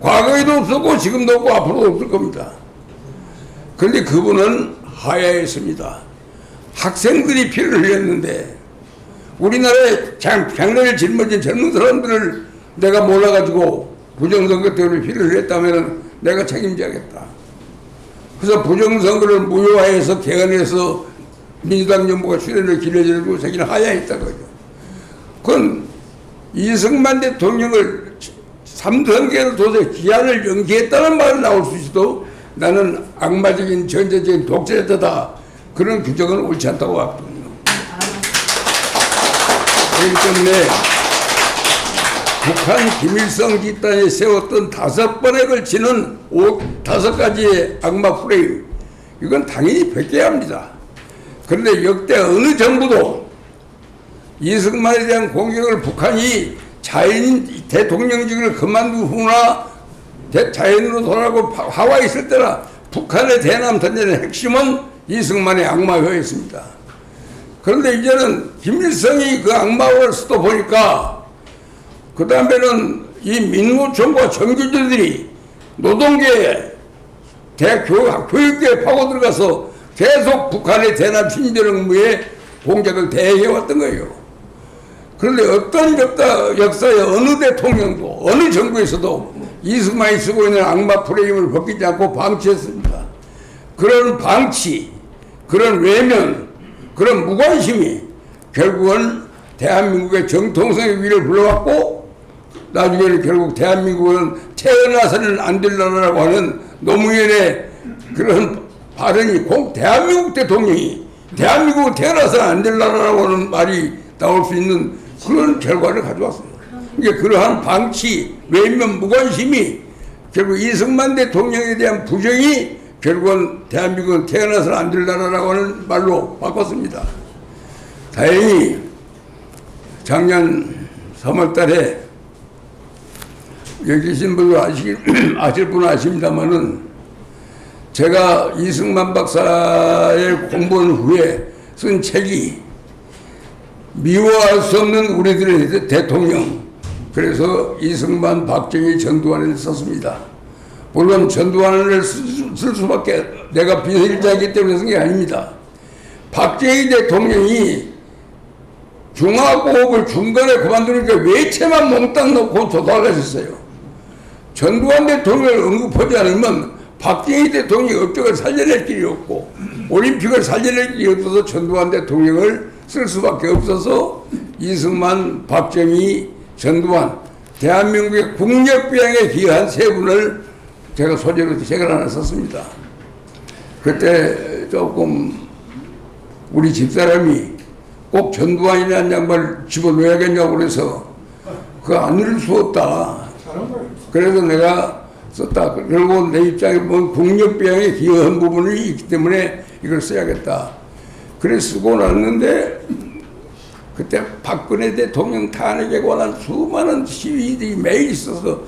Speaker 5: 과거에도 없었고 지금도 없고 앞으로도 없을 겁니다. 그런데 그분은 하야했습니다. 학생들이 피를 흘렸는데 우리나라에 장래를 짊어진 젊은 사람들을 내가 몰라가지고 부정선거 때문에 피를 흘렸다면 내가 책임져야겠다. 그래서 부정선거를 무효화해서 개헌해서 민주당 정부가 출연을 길러주고 자기는 하야했다고요. 그건 이승만 대통령을 3선거에는 도저히 기한을 연기했다는 말이 나올 수 있어도 나는 악마적인 전제적인 독재자다. 그런 규정은 옳지 않다고 봤거든요. 그렇기 때문에 북한 김일성 집단이 세웠던 5번에 걸치는 5가지의 악마 프레임, 이건 당연히 베껴야 합니다. 그런데 역대 어느 정부도 이승만에 대한 공격을 북한이 자연 대통령직을 그만둔 후나 자연으로 돌아가고 하와이 있을 때나 북한의 대남 전쟁의 핵심은 이승만의 악마효였습니다. 그런데 이제는 김일성이 그 악마를 쓰다 보니까 그 다음에는 이 민노총과 정규직들이 노동계에 교육계에 파고들어가서 계속 북한의 대남 친절 업무에 공작을 대해왔던 거예요. 그런데 어떤 역사의 어느 대통령도 어느 정부에서도 이승만이 쓰고 있는 악마 프레임을 벗기지 않고 방치했습니다. 그런 방치, 그런 외면, 그런 무관심이 결국은 대한민국의 정통성의 위를 불러왔고 나중에는 결국 대한민국은 태어나서는 안 될 나라라고 하는 노무현의 그런 발언이 대한민국 대통령이 대한민국은 태어나서는 안 될 나라라고 하는 말이 나올 수 있는 그런 결과를 가져왔습니다. 그러니까 그러한 방치, 외면, 무관심이 결국 이승만 대통령에 대한 부정이 결국은 대한민국은 태어나서는 안 될 나라라고 하는 말로 바꿨습니다. 다행히 작년 3월 달에 여기 계신 분들 아실 분은 아십니다만은 제가 이승만 박사의 공부한 후에 쓴 책이 미워할 수 없는 우리들의 대통령, 그래서 이승만, 박정희, 전두환을 썼습니다. 물론 전두환을 쓸 수밖에 내가 비서실장이기 때문에 쓴 게 아닙니다. 박정희 대통령이 중화고업을 중간에 그만두니까 외채만 몽땅 넣고 도망가셨어요. 전두환 대통령을 언급하지 않으면 박정희 대통령이 업적을 살려낼 길이 없고 올림픽을 살려낼 길이 없어서 전두환 대통령을 쓸 수밖에 없어서 이승만, 박정희, 전두환, 대한민국의 국력비양에 기여한 3분을 제가 소재로 책을 하나 썼습니다. 그때 조금 우리 집사람이 꼭 전두환이라는 양반을 집어넣어야겠냐고 그래서 그거 안 읽을 수 없다. 그래서 내가 썼다. 결국 내 입장에 보면 국력비양에 기여한 부분이 있기 때문에 이걸 써야겠다. 그래 쓰고 났는데 그때 박근혜 대통령 탄핵에 관한 수많은 시위들이 매일 있어서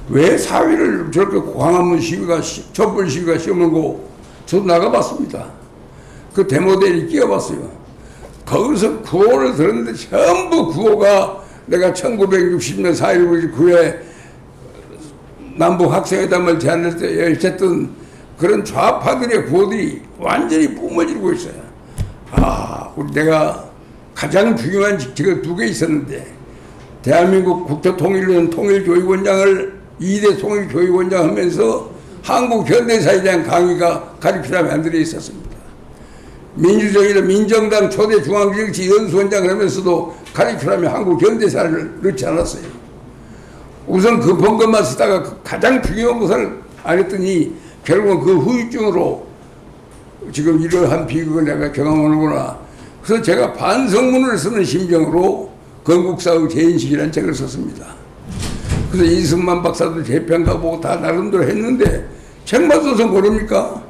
Speaker 5: 왜 사회를 저렇게 광화문 시위가 촛불 시위가 시험하고 저도 나가봤습니다. 그 데모대에 끼어봤어요. 거기서 구호를 들었는데 전부 구호가 내가 1960년 4.19 9회 남북 학생회담을 제안할 때 열쳤던 그런 좌파들의 구호들이 완전히 뿜어지고 있어요. 내가 가장 중요한 직책을 2개 있었는데 대한민국 국토통일론 통일교육원장을 2대 통일교육원장 하면서 한국 현대사에 대한 강의가 카리큘럼에 안 들어 있었습니다. 민주정의는 민정당 초대 중앙정치 연수원장을 하면서도 카리큘럼에 한국 현대사를 넣지 않았어요. 우선 급한 것만 쓰다가 가장 중요한 것을 안 했더니 결국은 그 후유증으로 지금 이러한 비극을 내가 경험하는구나. 그래서 제가 반성문을 쓰는 심정으로 건국사의 재인식이라는 책을 썼습니다. 그래서 이승만 박사도 재평가 보고 다 나름대로 했는데 책만 써서 모릅니까?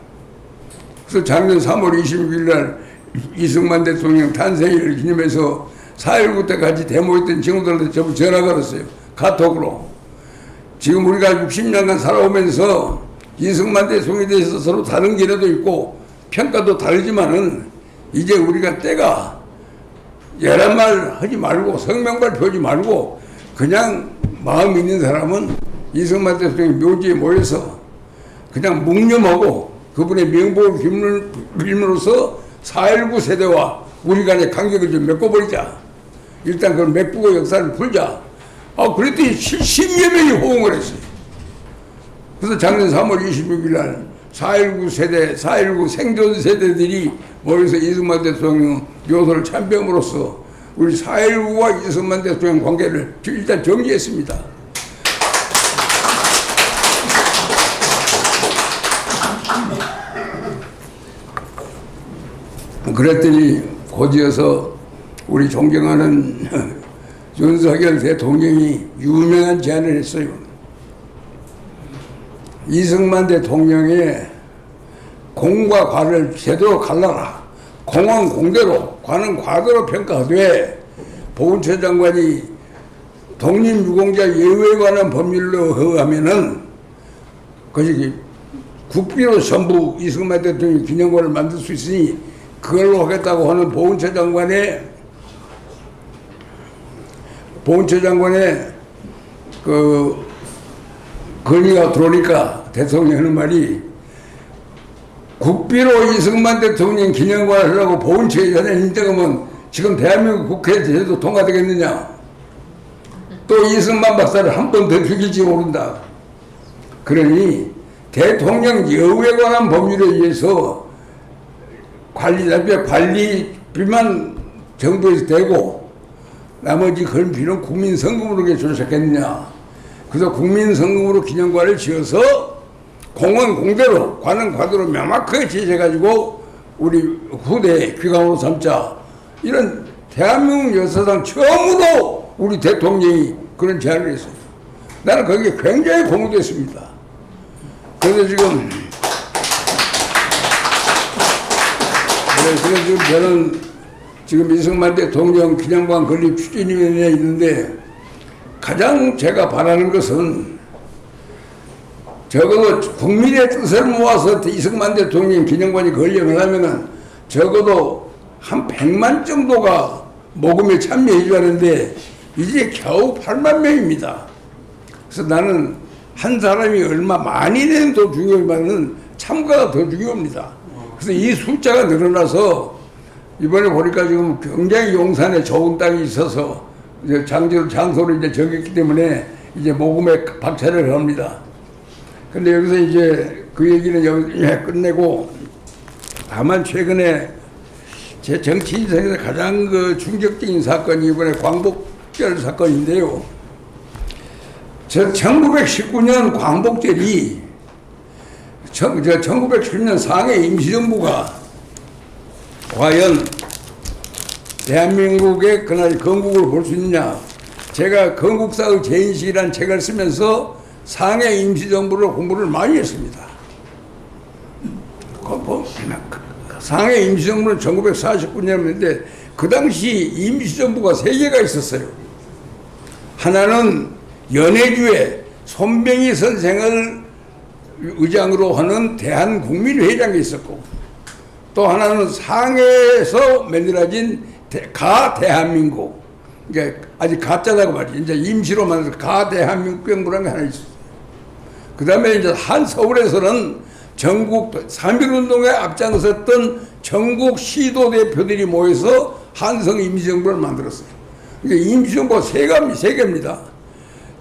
Speaker 5: 그래서 작년 3월 26일 날 이승만 대통령 탄생일을 기념해서 4.19 때까지 데모했던 친구들한테 전부 전화 걸었어요. 카톡으로. 지금 우리가 60년간 살아오면서 이승만 대통령에 대해서 서로 다른 견해도 있고 평가도 다르지만은 이제 우리가 때가 열한 말 하지 말고 성명 발표하지 말고 그냥 마음 있는 사람은 이승만 대통령 묘지에 모여서 그냥 묵념하고 그분의 명복을 빌므로써 4.19 세대와 우리 간의 간격을 좀 메꿔버리자. 일단 그 맥부고 역사를 풀자. 그랬더니 70여 명이 호응을 했어요. 그래서 작년 3월 26일 날 4.19 세대, 4.19 생존 세대들이 모여서 이승만 대통령 묘소를 참배함으로써 우리 4.19와 이승만 대통령 관계를 일단 정리했습니다. 그랬더니 곧이어서 우리 존경하는 윤석열 대통령이 유명한 제안을 했어요. 이승만 대통령의 공과 과를 제대로 갈라라. 공은 공대로, 과는 과대로 평가하되 보훈처 장관이 독립유공자 예우에 관한 법률로 의하면은 그것이 국비로 전부 이승만 대통령 기념관을 만들 수 있으니 그걸로 하겠다고 하는 보훈처 장관의 그 건의가 들어오니까 대통령이 하는 말이 국비로 이승만 대통령 기념관을 하려고 보훈처 예산에 인정하면 지금 대한민국 국회에 제도 통과되겠느냐. 또 이승만 박사를 한 번 더 죽일지 모른다. 그러니 대통령 여우에 관한 법률에 의해서 관리비만 정부에서 되고 나머지 그런 비는 국민성금으로 조작했느냐. 그래서 국민성금으로 기념관을 지어서 공은 공대로 관은 과대로 명확하게 제시해가지고 우리 후대에 귀감으로 삼자. 이런 대한민국 역사상 처음으로 우리 대통령이 그런 제안을 했어요. 나는 거기에 굉장히 고무됐습니다. 그래서 지금 저는 지금 이승만 대통령 기념관 건립 추진위원회에 있는데 가장 제가 바라는 것은 적어도 국민의 뜻을 모아서 이승만 대통령 기념관이 건립을 하면은 적어도 한 100만 정도가 모금에 참여해 줘야 하는데 이제 겨우 8만 명입니다. 그래서 나는 한 사람이 얼마 많이 내는 더 중요하지만은 참가가 더 중요합니다. 그래서 이 숫자가 늘어나서 이번에 보니까 지금 굉장히 용산에 좋은 땅이 있어서 이제 장소를 이제 정했기 때문에 이제 모금에 박차를 합니다. 근데 여기서 이제 그 얘기는 여기서 끝내고 다만 최근에 제 정치 인생에서 가장 그 충격적인 사건이 이번에 광복절 사건인데요. 1919년 광복절이 1910년 상해 임시정부가 과연 대한민국의 그날 건국을 볼 수 있느냐. 제가 건국사의 재인식이라는 책을 쓰면서 상해 임시정부를 공부를 많이 했습니다. 상해 임시정부는 1949년이었는데 그 당시 임시정부가 3개가 있었어요. 하나는 연해주에 손병희 선생을 의장으로 하는 대한국민회의장이 있었고 또 하나는 상해에서 만들어진 가대한민국, 그러니까 아직 가짜다고 말이죠. 이제 임시로 만들어서 가대한민국 정부라는 게 하나 있었어요. 그 다음에 이제 서울에서는 전국 3.1운동에 앞장섰던 전국 시도 대표들이 모여서 한성 임시정부를 만들었어요. 그러니까 임시정부가 3개입니다.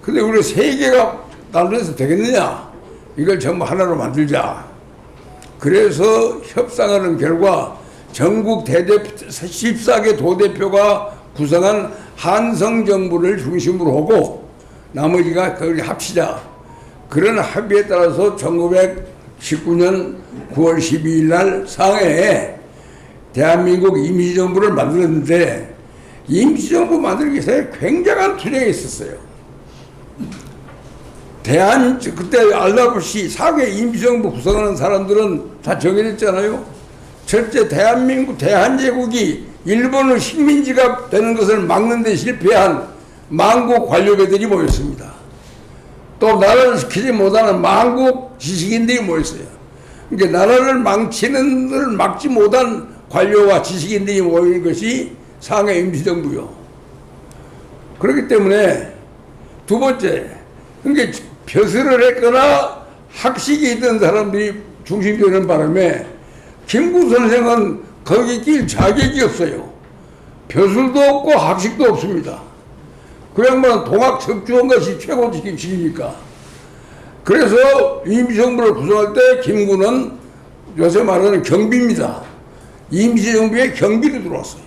Speaker 5: 근데 우리 3개가 만들어서 되겠느냐? 이걸 전부 하나로 만들자. 그래서 협상하는 결과 전국 14개 도대표가 구성한 한성정부를 중심으로 하고 나머지가 거기 합치자. 그런 합의에 따라서 1919년 9월 12일 날 상해에 대한민국 임시정부를 만들었는데 임시정부 만들기 위해서 굉장한 투쟁이 있었어요. 그때 알다시피 상해 임시정부 구성하는 사람들은 다 정해졌잖아요. 첫째, 대한민국 대한제국이 일본의 식민지가 되는 것을 막는 데 실패한 망국 관료배들이 모였습니다. 또 나라를 지키지 못하는 망국 지식인들이 모였어요. 그러니까 나라를 망치는 걸 막지 못한 관료와 지식인들이 모이는 것이 상해 임시정부요. 그렇기 때문에 두 번째, 그러니까 벼슬을 했거나 학식이 있던 사람들이 중심되는 바람에 김구 선생은 거기 낄 자격이 없어요. 벼슬도 없고 학식도 없습니다. 그 양반은 동학 척주한 것이 최고 지식이니까. 그래서 임시정부를 구성할 때 김구는 요새 말하는 경비입니다. 임시정부에 경비로 들어왔어요.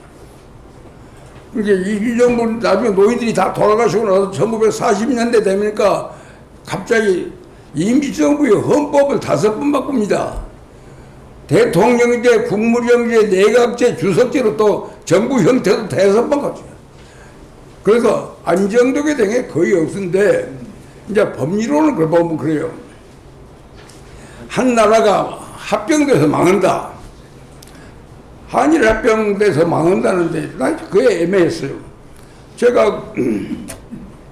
Speaker 5: 그러니까 임시정부 나중에 노인들이 다 돌아가시고 나서 1940년대 되니까 갑자기 임시정부의 헌법을 5번 바꿉니다. 대통령제, 국무령제, 내각제, 주석제로 또 정부 형태도 5번 바꿔줘요. 그래서 안정되게 된 게 거의 없는데 이제 법리로는 그걸 보면 그래요. 한 나라가 합병돼서 망한다. 한일 합병돼서 망한다는데 난 그게 애매했어요. 제가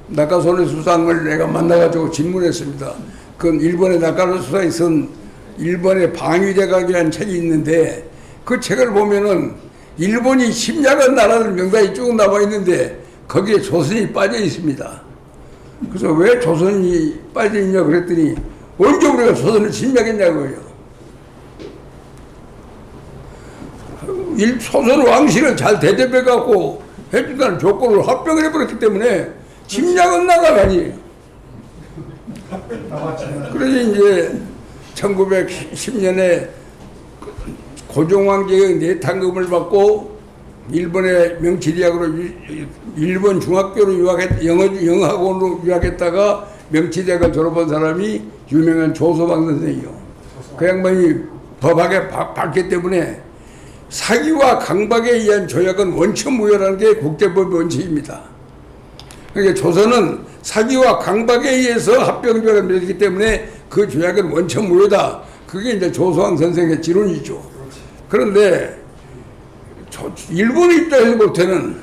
Speaker 5: 나카소네 수상을 내가 만나가지고 질문했습니다. 그건 일본의 나카소네 수상이 쓴 일본의 방위대각이라는 책이 있는데 그 책을 보면은 일본이 침략한 나라들 명단이 쭉 남아 있는데 거기에 조선이 빠져 있습니다. 그래서 왜 조선이 빠져 있냐 그랬더니 언제 우리가 조선을 침략했냐고요. 조선 왕실을 잘 대접해 갖고 해준다는 조건으로 합병을 해버렸기 때문에 침략은 나라가 아니에요. 그래서 이제 1910년에 고종황제의 내탕금을 받고 일본의 명치대학으로 일본 중학교로 영어학원으로 유학했다가 명치대학을 졸업한 사람이 유명한 조소방 선생이요. 그 양반이 법학에 밝기 때문에 사기와 강박에 의한 조약은 원천무효라는 게 국제법 원칙입니다. 그러니까 조선은 사기와 강박에 의해서 합병조약을 맺었기 때문에 그 조약은 원천무효다. 그게 이제 조소왕 선생의 지론이죠. 그런데 일본 입장에서 볼 때는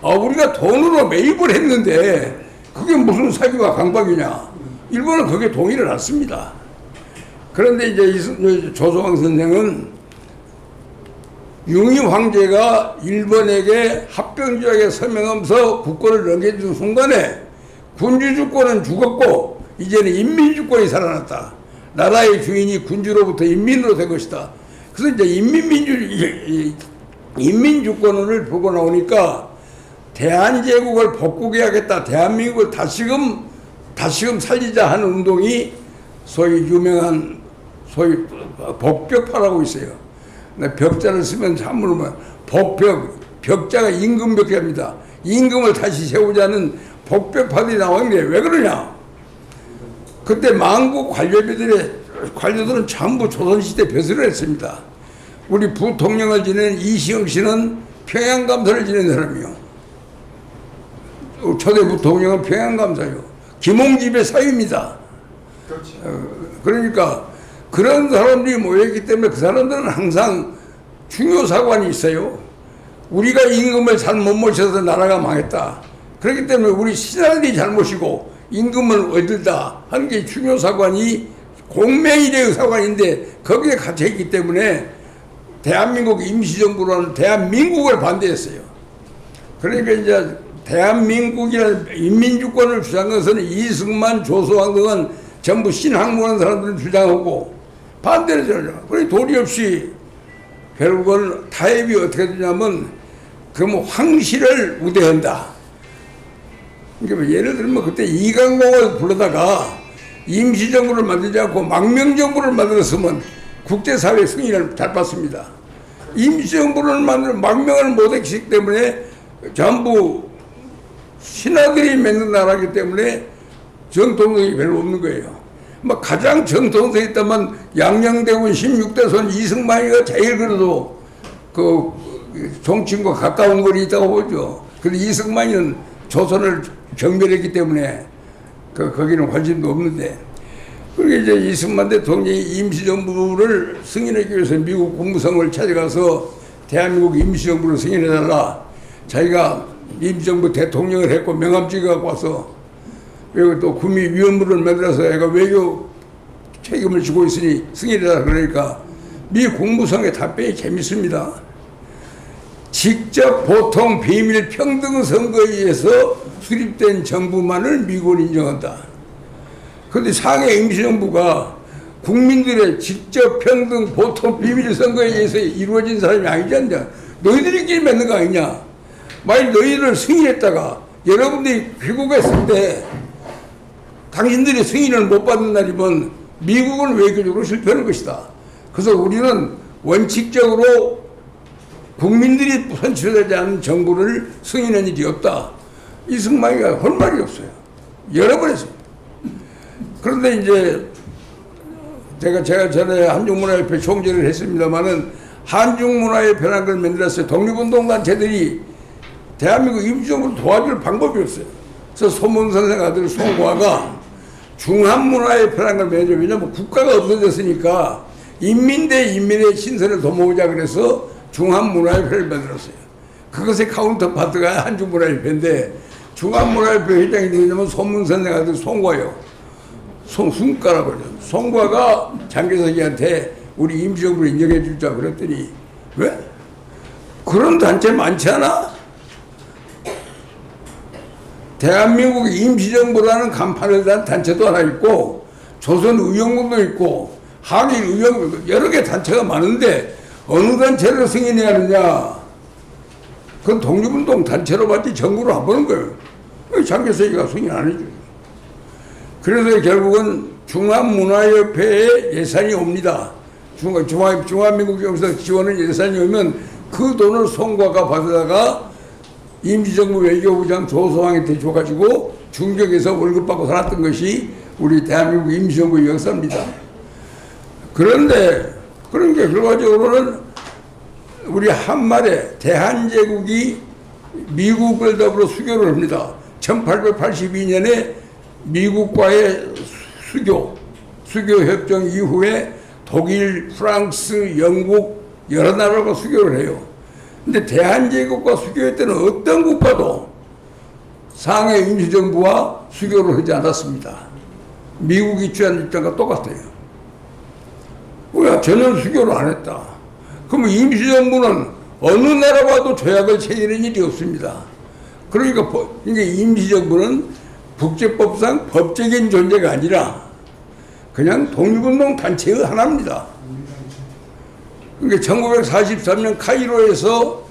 Speaker 5: 우리가 돈으로 매입을 했는데 그게 무슨 사기와 강박이냐. 일본은 거기에 동의를 않습니다. 그런데 이제 조소왕 선생은 융희 황제가 일본에게 합병조약에 서명하면서 국권을 넘겨준 순간에 군주주권은 죽었고 이제는 인민주권이 살아났다. 나라의 주인이 군주로부터 인민으로 된 것이다. 그래서 이제 인민주권을 보고 나오니까 대한제국을 복국해야겠다. 대한민국을 다시금 살리자 하는 운동이 소위 유명한 소위 복벽파라고 있어요. 벽자를 쓰면 한문으로 벽자가 임금벽자입니다. 임금을 다시 세우자는 복벽파들이 나왔는데 왜 그러냐? 그때 망국 관료들은 전부 조선시대 벼슬을 했습니다. 우리 부통령을 지낸 이시영 씨는 평양감사를 지낸 사람이요. 초대 부통령은 평양감사요. 김홍집의 사위입니다. 그러니까 그런 사람들이 모여있기 때문에 그 사람들은 항상 중요사관이 있어요. 우리가 임금을 잘못 모셔서 나라가 망했다. 그렇기 때문에 우리 신하들이 잘못이고 임금을 얻을다 하는 게 중요사관이 공명일의 사관인데 거기에 갇혀있기 때문에 대한민국 임시정부로는 대한민국을 반대했어요. 그러니까 이제 대한민국이라는 인민주권을 주장한 것은 이승만, 조소왕 등은 전부 신학문한 사람들을 주장하고 반대를 하죠. 그러니 도리 없이 결국은 타협이 어떻게 되냐면 그러면 황실을 우대한다. 그러니까 예를 들면 그때 이강공을 불러다가 임시정부를 만들지 않고 망명정부를 만들었으면 국제사회 승인을 잘 받습니다. 임시정부를 만들어 망명을 못했기 때문에 전부 신하들이 맺는 나라이기 때문에 정통성이 별로 없는 거예요. 가장 정통성이 있다면 양녕대군 16대손 이승만이가 제일 그래도 그 정치인과 가까운 거리 있다고 보죠. 그런데 이승만이는 조선을 경멸했기 때문에 거기는 관심도 없는데 그리고 이제 이승만 대통령이 임시정부를 승인하기 위해서 미국 국무성을 찾아가서 대한민국 임시정부를 승인해달라. 자기가 임시정부 대통령을 했고 명함지게 갖고 와서 그리고 또 구미위원부를 만들어서 애가 외교 책임을 지고 있으니 승인해달라 그러니까 미 국무성의 답변이 재밌습니다. 직접 보통 비밀 평등 선거에 의해서 수립된 정부만을 미국은 인정한다. 그런데 상해 임시정부가 국민들의 직접 평등 보통 비밀 선거에 의해서 이루어진 사람이 아니지 않냐. 너희들끼리 맺는 거 아니냐. 만약 너희를 승인했다가 여러분들이 귀국했을 때 당신들이 승인을 못 받는 날이면 미국은 외교적으로 실패하는 것이다. 그래서 우리는 원칙적으로 국민들이 선출되지 않은 정부를 승인한 일이 없다. 이승만이가 할 말이 없어요. 여러 번 했습니다. 그런데 이제 제가 전에 한중문화협회 총재를 했습니다만은 한중문화협회라는 걸 만들었어요. 독립운동단체들이 대한민국 임시정부를 도와줄 방법이 없어요. 그래서 소문 선생 아들 송과가 중한문화협회라는 걸 만들어요. 왜냐하면 국가가 없어졌으니까 인민 대 인민의 신선을 도모하자 그래서 중한문화협회를 만들었어요. 그것의 카운터파트가 한중문화협회인데 중한문화협회 회장이 누구냐면 소문 선생 아들 송과요. 송순가라고 그러죠. 송과가 장개석이한테 우리 임시정부를 인정해 주자 그랬더니 왜? 그런 단체 많지 않아? 대한민국 임시정부라는 간판을 단 단체도 하나 있고 조선의용군도 있고 한일의용 여러 개 단체가 많은데 어느 단체를 승인해야 하느냐? 그건 독립운동 단체로 받지 정부로 안 보는 거예요. 장개석이가 승인 안 해줘요. 그래서 결국은 중한문화협회에 예산이 옵니다. 중화민국에서 지원은 예산이 오면 그 돈을 송과가 받아다가 임시정부 외교부장 조소왕한테 줘가지고 중격에서 월급 받고 살았던 것이 우리 대한민국 임시정부의 역사입니다. 그런데 그러니까 결과적으로는 우리 한말에 대한제국이 미국을 더불어 수교를 합니다. 1882년에 미국과의 수교협정 이후에 독일, 프랑스, 영국 여러 나라가 수교를 해요. 근데 대한제국과 수교할 때는 어떤 국가도 상해 임시정부와 수교를 하지 않았습니다. 미국이 취한 입장과 똑같아요. 왜 전혀 수교를 안 했다. 그러면 임시정부는 어느 나라와도 조약을 체결한 일이 없습니다. 그러니까 이게 임시정부는 국제법상 법적인 존재가 아니라 그냥 독립운동 단체의 하나입니다. 그러니까 1943년 카이로에서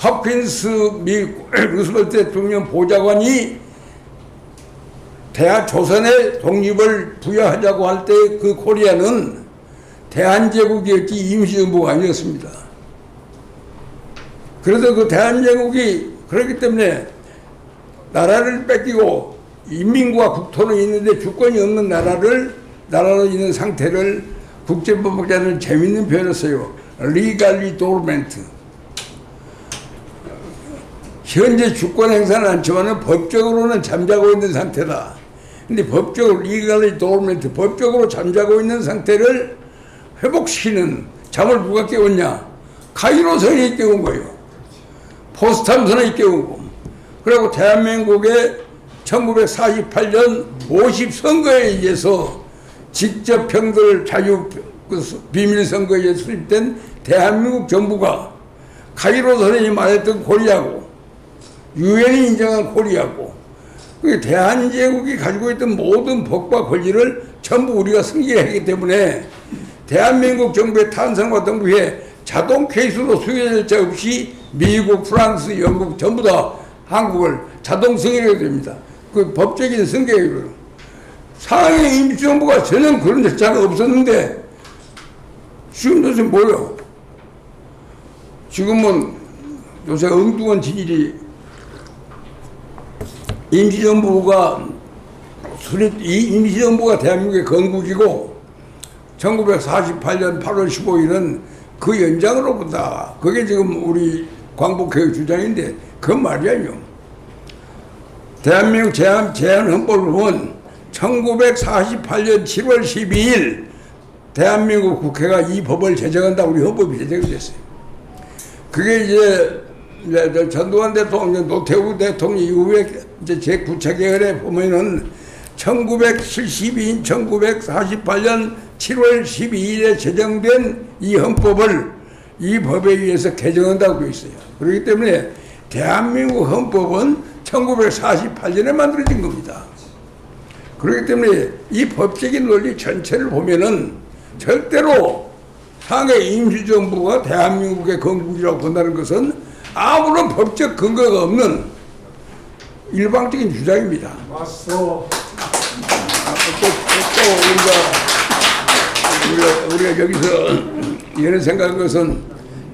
Speaker 5: 홉킨스 미 루스벨트 대통령 보좌관이 조선의 독립을 부여하자고 할 때 그 코리아는 대한제국이었지 임시정부가 아니었습니다. 그래서 그 대한제국이 그렇기 때문에 나라를 뺏기고 인민과 국토는 있는데 주권이 없는 나라로 있는 상태를 국제법학자는 재밌는 표현을 써요. legally dormant. 현재 주권 행사는 않지만 법적으로는 잠자고 있는 상태다. 근데 법적으로 legally dormant, 법적으로 잠자고 있는 상태를 회복시키는 잠을 누가 깨웠냐? 카이로 선이 깨운 거예요. 포스탐 선이 깨우고. 그리고 대한민국의 1948년 50선거에 의해서 직접 평등 자유 비밀 선거에 의해 수립된 대한민국 정부가 카이로 선생이 말했던 코리아고 유엔이 인정한 코리아고 대한제국이 가지고 있던 모든 법과 권리를 전부 우리가 승계했기 때문에 대한민국 정부의 탄생과 동시에 자동 케이스로 수요 절차 없이 미국, 프랑스, 영국 전부 다 한국을 자동 승인하게 됩니다. 그 법적인 승계예요. 상해 임시정부가 전혀 그런 절차가 없었는데 지금 요새 뭐예요? 지금은 요새 엉뚱한 진일이 임시정부가 임시정부가 대한민국의 건국이고 1948년 8월 15일은 그 연장으로 본다. 그게 지금 우리 광복회의 주장인데 그건 말이 아니요. 대한민국 제한헌법을 보면 1948년 7월 12일 대한민국 국회가 이 법을 제정한다고 우리 헌법이 제정이 됐어요. 그게 이제 전두환 대통령, 노태우 대통령 이후에 이제 제9차 보면은 1972년 1948년 7월 12일에 제정된 이 헌법을 이 법에 의해서 개정한다고 되어 있어요. 그렇기 때문에 대한민국 헌법은 1948년에 만들어진 겁니다. 그렇기 때문에 이 법적인 논리 전체를 보면은 절대로 상해 임시정부가 대한민국의 건국이라고 본다는 것은 아무런 법적 근거가 없는 일방적인 주장입니다.
Speaker 2: 맞소.
Speaker 5: 또 우리가 여기서 이런 생각한 것은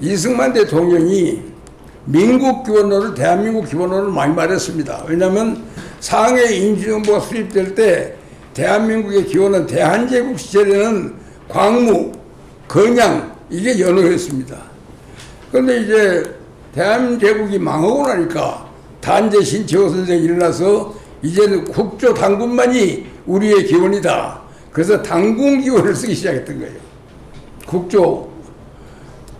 Speaker 5: 이승만 대통령이 민국 기원론을 대한민국 기원론을 많이 말했습니다. 왜냐하면 상해 임시정부가 수립될 때 대한민국의 기원은 대한제국 시절에는 광무, 건양 이게 연호였습니다. 그런데 이제 대한제국이 망하고 나니까 단재 신채호 선생이 일어나서 이제는 국조 당군만이 우리의 기원이다. 그래서 당군기원을 쓰기 시작했던 거예요. 국조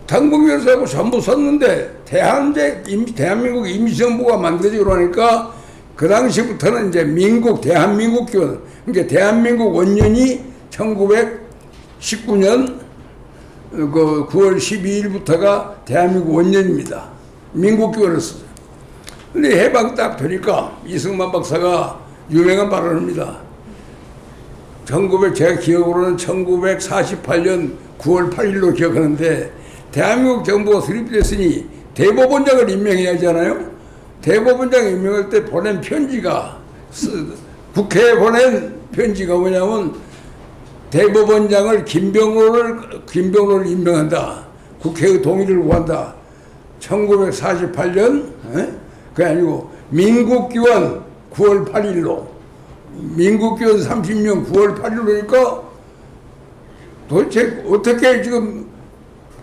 Speaker 5: 당군기원을 쓰고 전부 썼는데 대한민국 임시정부가 만들어지고 나니까 그 당시부터는 이제 민국 대한민국 기원, 그러니까 대한민국 원년이 1919년 그 9월 12일부터가 대한민국 원년입니다. 민국 기원을 썼어요. 근데 해방 딱 되니까 이승만 박사가 유명한 발언을 합니다. 제가 기억으로는 1948년 9월 8일로 기억하는데 대한민국 정부가 수립됐으니 대법원장을 임명해야 하잖아요. 대법원장 임명할 때 보낸 편지가 국회에 보낸 편지가 뭐냐면 대법원장을 김병로를 임명한다. 국회의 동의를 구한다. 1948년 그게 아니고 민국기원 9월 8일로 민국기원 30년 9월 8일로니까 도대체 어떻게 지금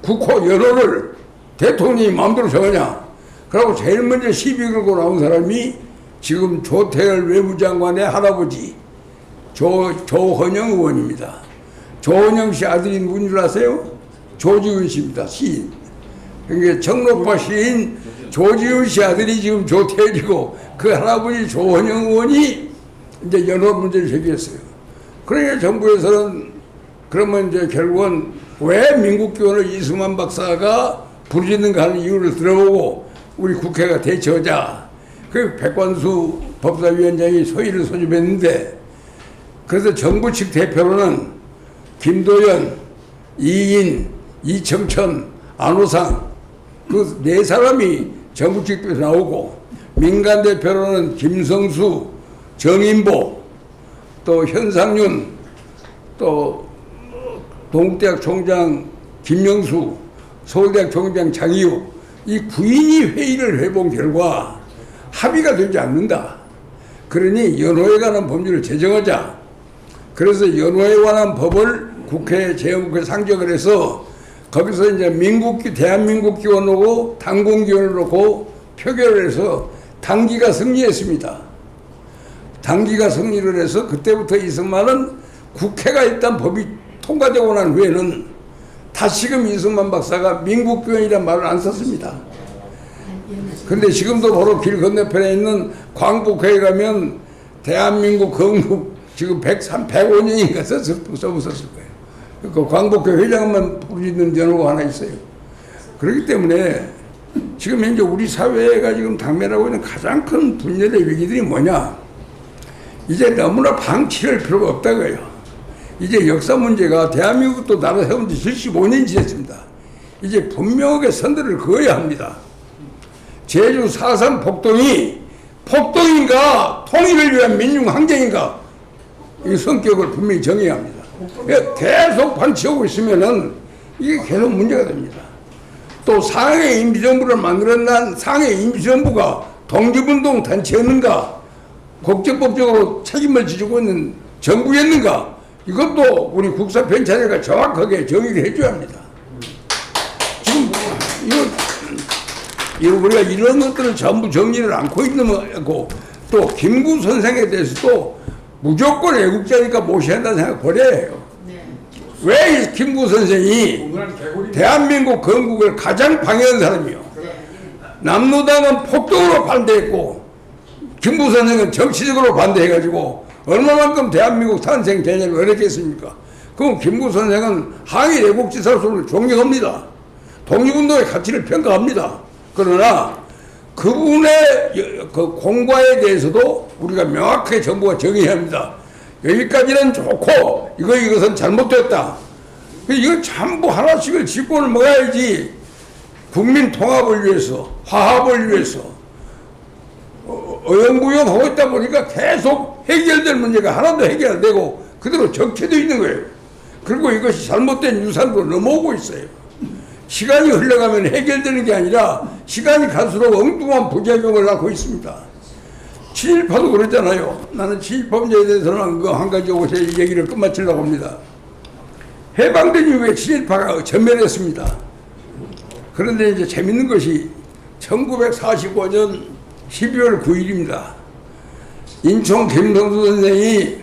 Speaker 5: 국호 연호를 대통령이 마음대로 정하냐. 그리고 제일 먼저 시비 걸고 나온 사람이 지금 조태열 외무장관의 할아버지 조헌영 의원입니다. 조헌영 씨 아들이 누군 줄 아세요? 조지훈 씨입니다. 시인. 그러니까 청록파 시인 조지훈 씨 아들이 지금 조태열이고 그 할아버지 조헌영 의원이 이제 연호 문제를 제기했어요. 그러니까 정부에서는 그러면 이제 결국은 왜 민국기원을 이승만 박사가 부르짖는가 하는 이유를 들어보고 우리 국회가 대처하자. 그 백관수 법사위원장이 소위를 소집했는데 그래서 정부 측 대표로는 김도연, 이인, 이청천, 안호상 그 네 사람이 정부 측 대표 나오고 민간 대표로는 김성수, 정인보, 또 현상윤, 또 동국대학 총장 김영수, 서울대학 총장 장이우 이 9인이 회의를 해본 결과 합의가 되지 않는다. 그러니 연호에 관한 법률을 제정하자. 그래서 연호에 관한 법을 국회 재헌국회에 상정을 해서 거기서 이제 대한민국 기원을 놓고 당군 기원을 놓고 표결을 해서 당기가 승리했습니다. 당기가 승리를 해서 그때부터 이승만은 국회가 일단 법이 통과되고 난 후에는 다시금 이승만 박사가 민국기원이라는 말을 안 썼습니다. 그런데 지금도 바로 길 건너편에 있는 광복회에 가면 대한민국 건국 지금 105년인가 써붙었을 거예요. 그 광복회 회장만 부르짖는 연호가 하나 있어요. 그렇기 때문에 지금 현재 우리 사회가 지금 당면하고 있는 가장 큰 분열의 위기들이 뭐냐? 이제 너무나 방치할 필요가 없다고요. 이제 역사 문제가 대한민국도 나라 세운 지 75년이 지났습니다. 이제 분명하게 선들을 그어야 합니다. 제주 4.3 폭동인가 통일을 위한 민중항쟁인가 이 성격을 분명히 정해야 합니다. 계속 방치하고 있으면은 이게 계속 문제가 됩니다. 또 상해 임시정부를 만들어낸 상해 임시정부가 독립운동 단체였는가 국제법적으로 책임을 지고 있는 정부였는가 이것도 우리 국사편찬회가 정확하게 정의를 해줘야 합니다. 지금 우리가 이런 것들을 전부 정리를 않고 있는 거고 또 김구 선생에 대해서도 무조건 애국자니까 모셔야 한다는 생각 버려요.
Speaker 6: 네.
Speaker 5: 왜 김구 선생이 대한민국 건국을 가장 방해한 사람이요. 남로당은 폭동으로 반대했고 김구 선생은 정치적으로 반대해가지고 얼마만큼 대한민국 탄생 대전을 어렵겠습니까? 그럼 김구 선생은 항일 애국지사로서 존경합니다. 독립운동의 가치를 평가합니다. 그러나 그분의 그 공과에 대해서도 우리가 명확하게 정부가 정의해야 합니다. 여기까지는 좋고 이것은 잘못됐다. 이거 전부 하나씩을 짚고는 먹어야지. 국민 통합을 위해서, 화합을 위해서 어영부영하고 있다 보니까 계속 해결될 문제가 하나도 해결 안 되고 그대로 정체되어 있는 거예요. 그리고 이것이 잘못된 유산으로 넘어오고 있어요. 시간이 흘러가면 해결되는 게 아니라 시간이 갈수록 엉뚱한 부작용을 낳고 있습니다. 친일파도 그러잖아요. 나는 친일파에 대해서는 한 가지 얘기를 끝마치려고 합니다. 해방된 이후에 친일파가 전멸했습니다. 그런데 이제 재밌는 것이 1945년 12월 9일입니다. 인천 김성수 선생이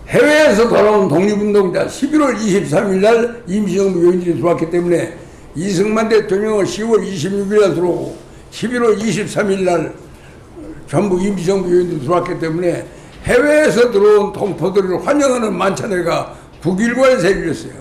Speaker 5: 해외에서 돌아온 독립운동자 11월 23일 날 임시정부 요인들이 들어왔기 때문에 이승만 대통령은 10월 26일 날 들어오고 11월 23일 날 전부 임시정부 요인들이 들어왔기 때문에 해외에서 들어온 동포들을 환영하는 만찬회가 9일관에서 열렸어요.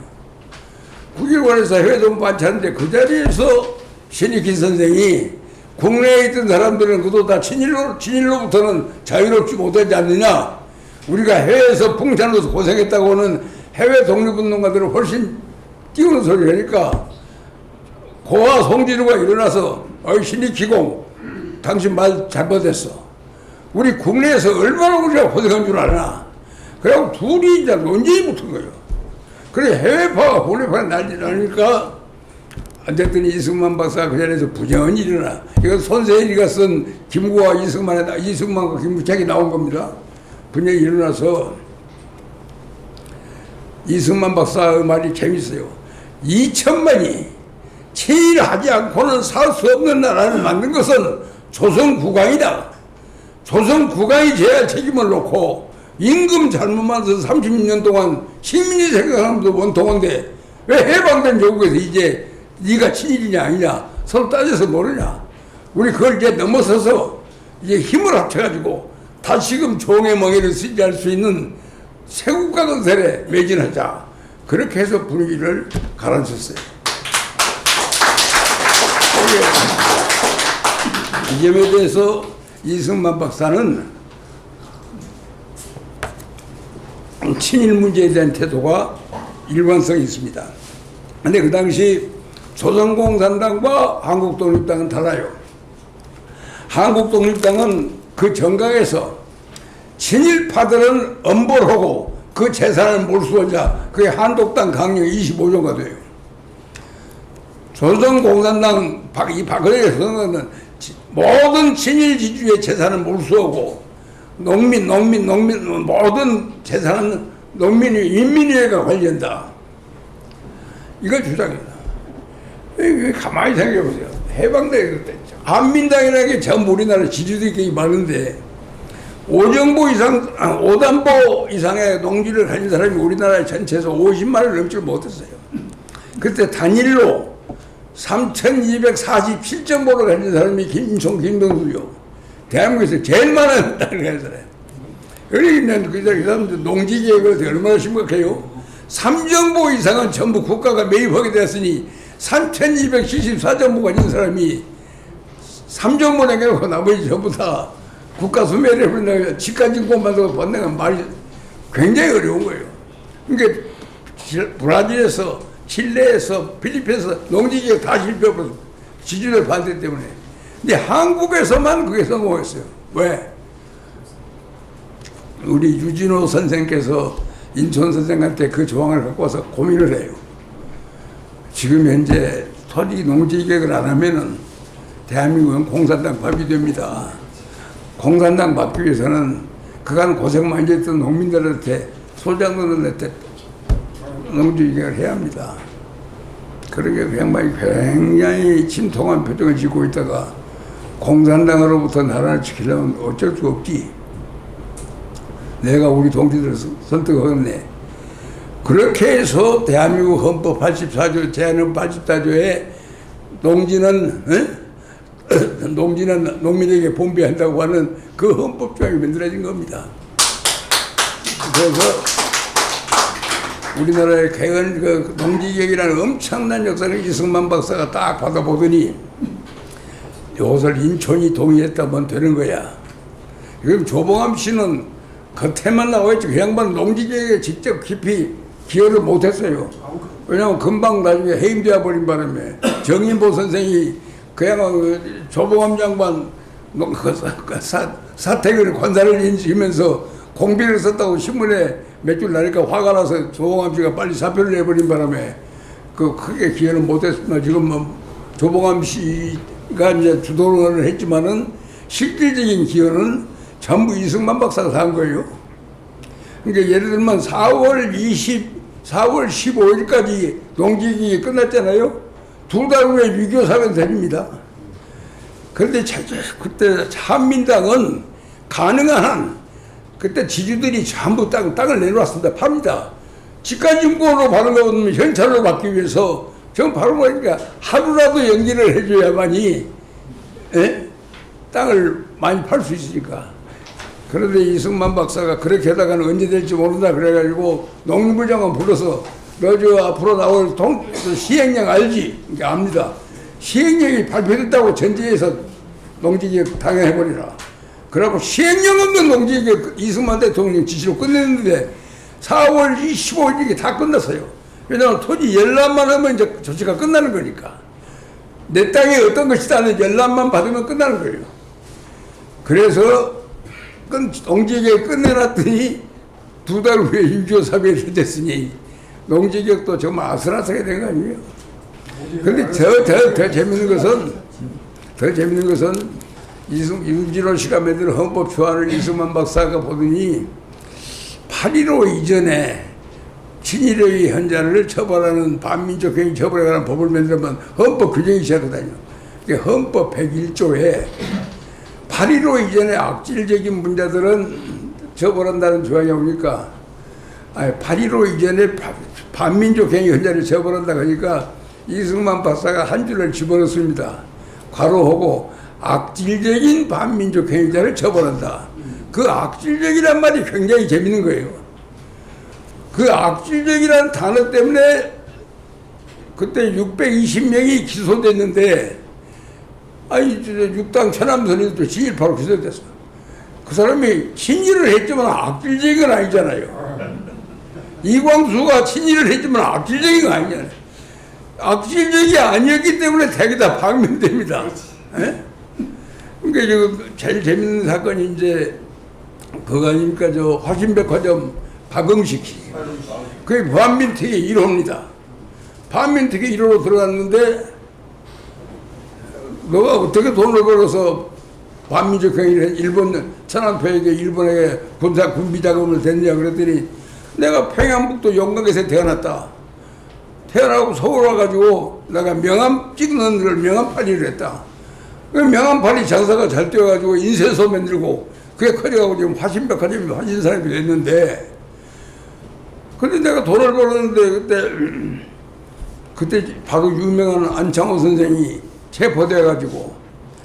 Speaker 5: 9일관에서 해외동포 만찬인데 그 자리에서 신익희 선생이 국내에 있던 사람들은 그도 다 친일로부터는 자유롭지 못하지 않느냐. 우리가 해외에서 풍찬으로서 고생했다고는 해외 독립운동가들은 훨씬 띄우는 소리를 하니까 고아 송진우가 일어나서 어이 신익희공 당신 말 잘못했어. 우리 국내에서 얼마나 우리가 고생한 줄 아나. 그래갖고 둘이 이제 논쟁이 붙은 거예요. 그래 해외파가 국내파가 난리 나니까 안 됐더니 이승만 박사가 그 자리에서 부정언이 일어나. 이건 손세일이가 쓴 김구와 이승만과 김구책이 나온 겁니다. 분명히 일어나서 이승만 박사의 말이 재밌어요. 2천만이 친일하지 않고는 살 수 없는 나라를 만든 것은 조선 국왕이다. 조선 국왕이 져야 할 책임을 놓고 임금 잘못 만들어서 36년 동안 시민이 생각하는 것도 원통한데 왜 해방된 조국에서 이제 네가 친일이냐 아니냐 서로 따져서 모르냐. 우리 그걸 이제 넘어서서 이제 힘을 합쳐가지고 다시금 종의 멍에를 쓰지 할 수 있는 새국가 건설에 매진하자. 그렇게 해서 분위기를 가라앉혔어요. 이 점에 대해서 이승만 박사는 친일 문제에 대한 태도가 일관성이 있습니다. 근데 그 당시 조선공산당과 한국독립당은 달라요. 한국독립당은 그 정강에서 친일파들은 엄벌하고 그 재산을 몰수한 자, 그게 한독당 강령 25조가 돼요. 조선공산당 이 박근혜 선거는 모든 친일 지주의 재산을 몰수하고 농민 모든 재산은 인민위에가 관리한다. 이걸 주장합니다. 가만히 생각해보세요. 해방되게 그때 한민당이라는 게 전부 우리나라 지주들이 많은데 오정보 이상, 오단보 이상의 농지를 가진 사람이 우리나라 전체에서 50만을 넘지 못했어요. 그때 단일로 3,247정보를 가진 사람이 김동수요. 대한민국에서 제일 많은 땅을 가진 사람. 그러니까 그 사람들 농지계획이 얼마나 심각해요. 3정보 이상은 전부 국가가 매입하게 됐으니 3,274정보 가진 사람이 3정보 남겨놓고 나머지 전부 다 국가 수매를 해버린다고 집가진권 만들고 번내가 말이 굉장히 어려운 거예요. 그러니까 브라질에서, 칠레에서, 필리핀에서 농지계획 다 실패해버렸어. 지주들 반대 때문에. 근데 한국에서만 그게 성공했어요. 왜? 우리 유진호 선생께서 인천 선생한테 그 조항을 갖고 와서 고민을 해요. 지금 현재 토지 농지계획을 안 하면은 대한민국은 공산당 밥이 됩니다. 공산당 받기 위해서는 그간 고생 많이 했던 농민들한테 소장들한테 농지계획을 해야 합니다. 그러게 그 양반이 굉장히 침통한 표정을 짓고 있다가 공산당으로부터 나라를 지키려면 어쩔 수 없지. 내가 우리 동지들을 선택하겠네. 그렇게 해서 대한민국 헌법 84조, 제한헌 84조에 농지는 농지는 농민에게 분배한다고 하는 그 헌법 조항이 만들어진 겁니다. 그래서 우리나라의 개헌 그 농지개혁이라는 엄청난 역사를 이승만 박사가 딱 받아보더니 이것을 인촌이 동의했다면 되는 거야. 그럼 조봉암 씨는 겉에만 나와있지 그 양반 농지개혁에 직접 깊이 기여를 못했어요. 왜냐하면 금방 나중에 해임되어 버린 바람에 정인보 선생이 그 양반 조봉암 양반 사택을 관사를 인지면서 공비를 썼다고 신문에 몇 줄 나니까 화가 나서 조봉암 씨가 빨리 사표를 내버린 바람에 그 크게 기여는 못했습니다. 지금 뭐 조봉암 씨가 이제 주도를 했지만은 실질적인 기여는 전부 이승만 박사가 한 거예요. 그러니까 예를 들면 4월 15일까지 농지개혁이 끝났잖아요. 2달 후에 6.25 사변 됩니다. 그런데 그때 한민당은 가능한 한 그때 지주들이 전부 땅을 내놓았습니다. 팝니다. 직가증권으로 받은 거면 현찰로 받기 위해서 전 바로 그러니까 하루라도 연기를 해줘야만이 땅을 많이 팔 수 있으니까. 그런데 이승만 박사가 그렇게 하다가는 언제 될지 모른다 그래가지고 농림부 장관 불러서 너 저 앞으로 나올 시행령 알지? 그러니까 압니다. 시행령이 발표됐다고 전제해서 농지개혁 당연해버리라. 그러고 시행령 없는 농지개혁 이승만 대통령 지시로 끝냈는데 4월 25일이 다 끝났어요. 왜냐하면 토지 열람만 하면 이제 조치가 끝나는 거니까. 내 땅에 어떤 것이다는 열람만 받으면 끝나는 거예요. 그래서 농지개혁 끝내놨더니 2달 후에 6.25 사변이 됐으니 농지개혁도 정말 아슬아슬하게 된 거 아니에요. 그런데 더 재밌는 것은 윤진호 씨가 만든 헌법 초안을 이승만 박사가 보더니 8.15 이전에 친일의 현자를 처벌하는 반민족 행위 처벌에 관한 법을 만들면 헌법 규정이 시작하거든요. 헌법 101조에 8.15 이전에 악질적인 문제들은 처벌한다는 조항이 오니까 8.15 이전에 반민족 행위 현자를 처벌한다 하니까 이승만 박사가 한 줄을 집어넣습니다. 괄호하고 악질적인 반민족 행위자를 처벌한다. 그 악질적이란 말이 굉장히 재밌는 거예요. 그 악질적이라는 단어 때문에 그때 620명이 기소됐는데 육당 천암선이도 친일파로 기소됐어. 그 사람이 친일을 했지만 악질적인 건 아니잖아요. 이광수가 친일을 했지만 악질적인 건 아니잖아요. 악질적이 아니었기 때문에 대개다 방면됩니다. 그러니까 지금 제일 재밌는 사건이 이제 그거 아닙니까? 저 화신백화점 박응식 씨. 그게 반민특위 1호입니다. 반민특위 1호로 들어갔는데 너가 어떻게 돈을 벌어서 반민족 행위를 일본 천안표에게 일본에게 군비 자금을 댔냐 그랬더니 내가 평양북도 용강에서 태어났다. 태어나고 서울 와가지고 내가 명함 찍는 걸 명함팔이를 했다. 그 명함팔이 장사가 잘 뛰어가지고 인쇄소 만들고 그게 커져가고 지금 화신백화점이 화신사람이 됐는데 근데 내가 돈을 벌었는데 그때 바로 유명한 안창호 선생이 체포돼가지고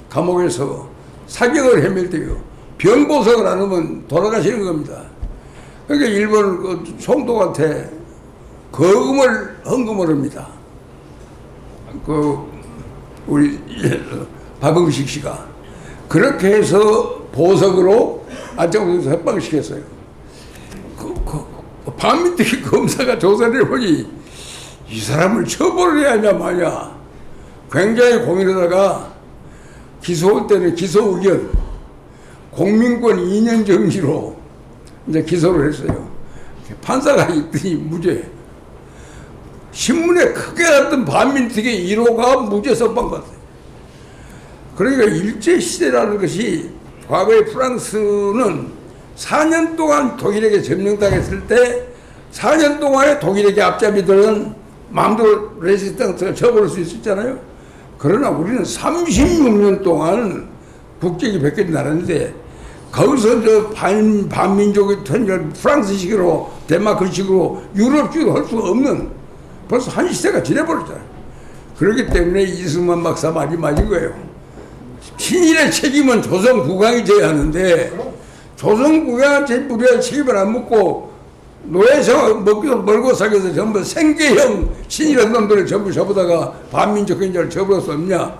Speaker 5: 감옥에서 사경을 헤맬 때요. 병보석을 안 하면 돌아가시는 겁니다. 그러니까 일본 그 총독한테 거금을 헌금을 합니다. 그 우리 박응식 씨가 그렇게 해서 보석으로 안창호에서 협박시켰어요. 반민특위 검사가 조사를 해보니 이 사람을 처벌을 해야 하냐 마냐 굉장히 고민하다가 기소할 때는 기소 의견 공민권 2년 정지로 이제 기소를 했어요. 판사가 있더니 무죄. 신문에 크게 났던 반민특위 1호가 무죄 선고받았어요. 그러니까 일제시대라는 것이 과거에 프랑스는 4년 동안 독일에게 점령당했을 때 4년 동안에 독일에게 앞잡이들은 마음대로 레지스탕스가 쳐버릴 수 있었잖아요. 그러나 우리는 36년 동안 국적이 바뀐 나라인데 거기서 저 반민족의 통일 프랑스식으로 덴마크식으로 유럽식으로 할 수가 없는 벌써 한 시대가 지내버렸잖아요. 그렇기 때문에 이승만 박사 말이 맞은 거예요. 친일의 책임은 조선 국왕이 져야 하는데 조선 국왕한테 우리가 책임을 안 묻고 노예서 먹고 멀고 살면서 전부 생계형 친일한 놈들을 전부 접어다가 반민족 행자를 접을 수 없냐.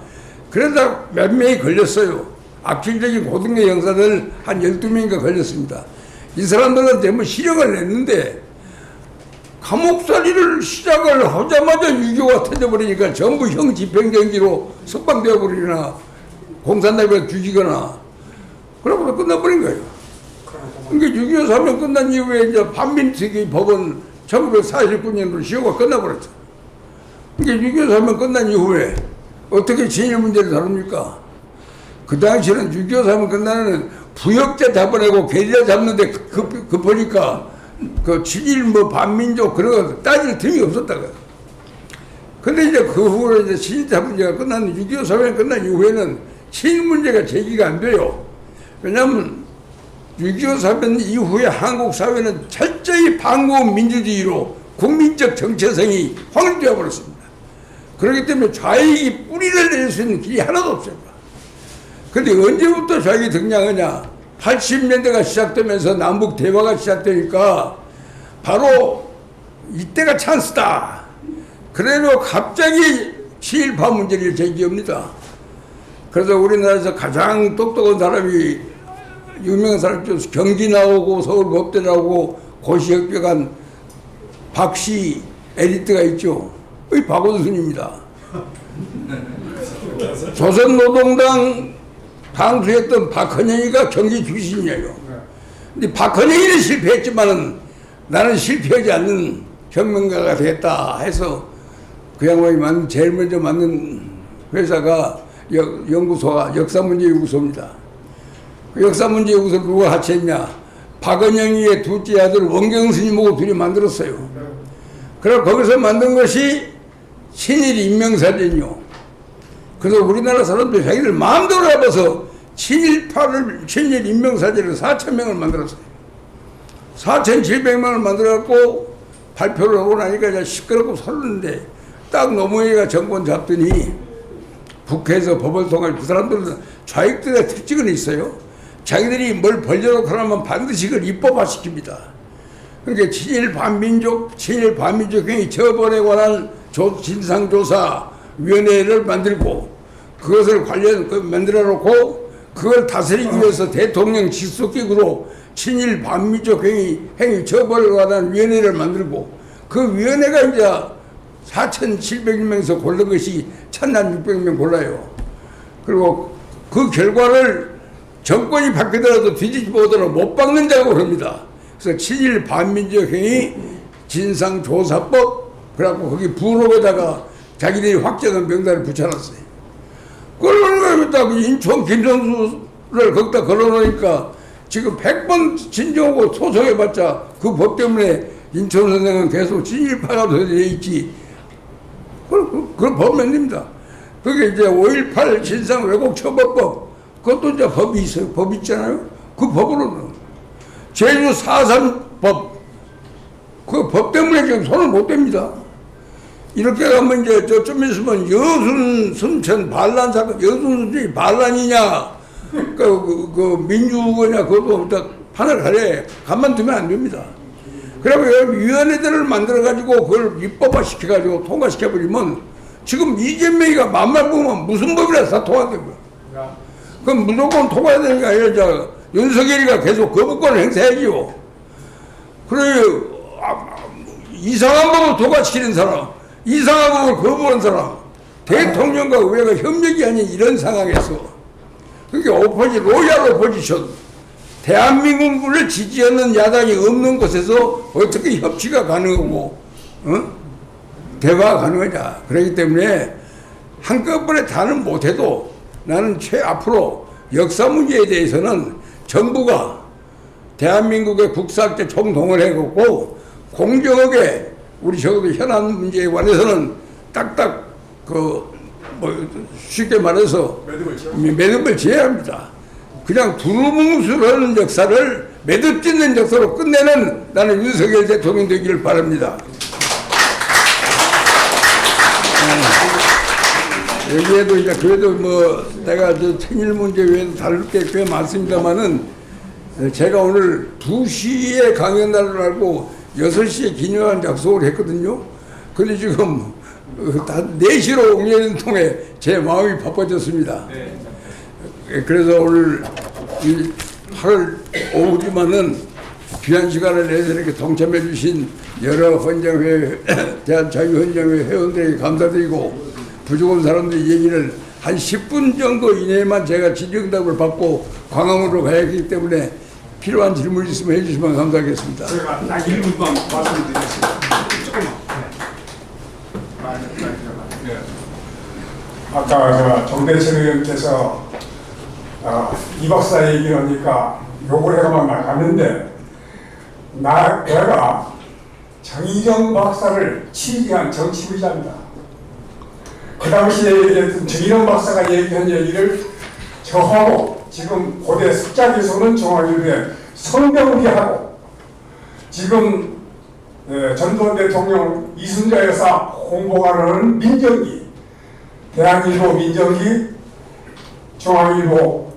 Speaker 5: 그러다 몇 명이 걸렸어요. 악질적인 고등의 형사들 한 12명인가 걸렸습니다. 이 사람들은 전부 실형을 냈는데 감옥살이를 시작을 하자마자 유교가 터져버리니까 전부 형 집행정지로 석방되어 버리거나 공산당에 죽이거나 그러고 끝나버린 거예요. 그러니까 6.25 사명 끝난 이후에 이제 반민특위 법은 1949년으로 시효가 끝나버렸죠. 그러니까 6.25 사명 끝난 이후에 어떻게 진일 문제를 다룹니까? 그 당시에는 6.25 사명 끝나는 부역자 잡아내고 게리라 잡는데 급하니까 그 친일 뭐 반민족 그런 거 따질 틈이 없었다고요. 근데 이제 그 후로 이제 친일자 문제가 끝난 6.25 사명 끝난 이후에는 친일 문제가 제기가 안 돼요. 왜냐하면 6.25 사건 이후에 한국 사회는 철저히 반공 민주주의로 국민적 정체성이 확립되어 버렸습니다. 그렇기 때문에 좌익이 뿌리를 낼 수 있는 길이 하나도 없습니다. 그런데 언제부터 좌익이 등장하냐? 80년대가 시작되면서 남북 대화가 시작되니까 바로 이때가 찬스다. 그래도 갑자기 친일파 문제를 제기합니다. 그래서 우리나라에서 가장 똑똑한 사람이 유명한 사람 중에서 경기 나오고 서울법대 나오고 고시학교간 박씨 에리트가 있죠. 이 박원순입니다. 조선노동당 당수였던 박헌영이가 경기 출신이에요. 근데 박헌영이는 실패했지만은 나는 실패하지 않는 혁명가가 되겠다 해서 그 양반이 제일 먼저 만든 회사가 연구소가 역사문제연구소입니다. 역사문제연구소를 누가 하체했냐? 박헌영이의 둘째 아들 원경 스님하고 둘이 만들었어요. 그래서 거기서 만든 것이 친일 인명사전이요. 그래서 우리나라 사람들이 자기들 마음대로 해봐서 친일 인명사전을 4,000명을 만들었어요. 4,700명을 만들어갖고 발표를 하고 나니까 이제 시끄럽고 설렀는데 딱 노무현이가 정권 잡더니 국회에서 법을 통해 그 사람들은 좌익들의 특징은 있어요. 자기들이 뭘 벌려놓고 하면 반드시 그걸 입법화시킵니다. 그러니까 친일 반민족행위 처벌에 관한 진상조사위원회를 만들고 그것을 만들어 놓고 그걸 다스리기 위해서 대통령 직속기구로 친일 반민족행위 처벌에 관한 위원회를 만들고 그 위원회가 이제 4,700명에서 고른 것이 1,600명 골라요. 그리고 그 결과를 정권이 바뀌더라도 뒤집어보더라도 못 박는 작업을 합니다. 그래서 친일 반민족행위 진상조사법 그래갖고 거기 부록에다가 자기들이 확정한 명단을 붙여놨어요. 그걸 딱 인천 김선수를 거기다 걸어놓으니까 지금 100번 진정하고 소송해봤자 그 법 때문에 인천 선생은 계속 친일파가 돼 있지. 그걸 보면 됩니다. 그게 이제 5.18 진상 왜곡 처벌법 그것도 이제 법이 있어요. 법 있잖아요. 그 법으로는 제주 4.3법 그 법 때문에 지금 손을 못 댑니다. 이렇게 가면 이제 좀 있으면 여순 순천 반란 사건 여순 순천이 반란이냐 그 민주거냐 그것도 딱 판을 가래 가만두면 안 됩니다. 그러면 위원회들을 만들어가지고 그걸 입법화 시켜가지고 통과시켜버리면 지금 이재명이가 만말 보면 무슨 법이라서 다 통과되고요. 그럼 무조건 통과해야 되는 게 아니라 윤석열이가 계속 거부권을 행사해야지요. 그래 이상한 법을 통과시키는 사람 이상한 법을 거부하는 사람 대통령과 의회가 협력이 아닌 이런 상황에서 그러니까 로얄 오포지션 대한민국을 지지하는 야당이 없는 곳에서 어떻게 협치가 가능하고 대화가 가능하냐. 그렇기 때문에 한꺼번에 다는 못해도 나는 앞으로 역사 문제에 대해서는 정부가 대한민국의 국사학자 총동원 해갖고 공정하게 우리 적어도 현안 문제에 관해서는 딱딱 쉽게 말해서 매듭을 지어야 합니다. 그냥 두루뭉술하는 역사를 매듭짓는 역사로 끝내는 나는 윤석열 대통령 되기를 바랍니다. 여기에도 이제 그래도 뭐 내가 저 생일 문제 외에도 다룰 게 꽤 많습니다만은 제가 오늘 2시에 강연날을 알고 6시에 기념한 약속을 했거든요. 근데 지금 다 4시로 옮기는 통에 제 마음이 바빠졌습니다. 그래서 오늘 이 8월 5일이면은 귀한 시간을 내서 이렇게 동참해 주신 여러 헌정회, 대한자유헌정회 회원들에게 감사드리고 부족한 사람들의 얘기를 한 10분 정도 이내에만 제가 질의응답을 받고 광화문으로 가야 하기 때문에 필요한 질문 있으면 해주시면 감사하겠습니다.
Speaker 4: 제가 딱 1분만 말씀드리겠습니다. 조금만.
Speaker 7: 아까 정대철 의원께서 이 박사 얘기를 하니까 욕을 해가만 나갔는데 내가 정의정 박사를 취재한 정치부장이다. 그 당시에 얘기했던 정의정 박사가 얘기한 얘기를 저하고 지금 고대 습작에서는 정확하게 성병리하고 지금 전두환 대통령 이순자 여사 홍보관하는 민정기, 대한일보 민정기, 중앙일보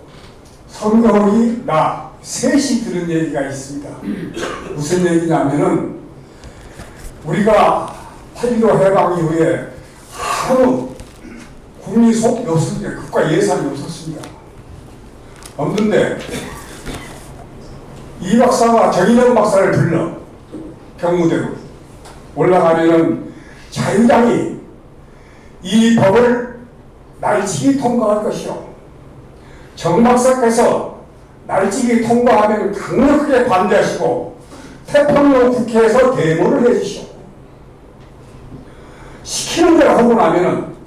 Speaker 7: 성경이 나 셋이 들은 얘기가 있습니다. 무슨 얘기냐면은 우리가 8.15 해방 이후에 아무 국민 속이 없었는데 국가 예산이 없었습니다. 없는데 이 박사가 정의정 박사를 불러 경무대로 올라가면은 자유당이 이 법을 날치기 통과할 것이요. 정 박사께서 날치기 통과하면 강력하게 반대하시고 태평양 국회에서 데모를 해주시오. 시키는 대로 하고 나면은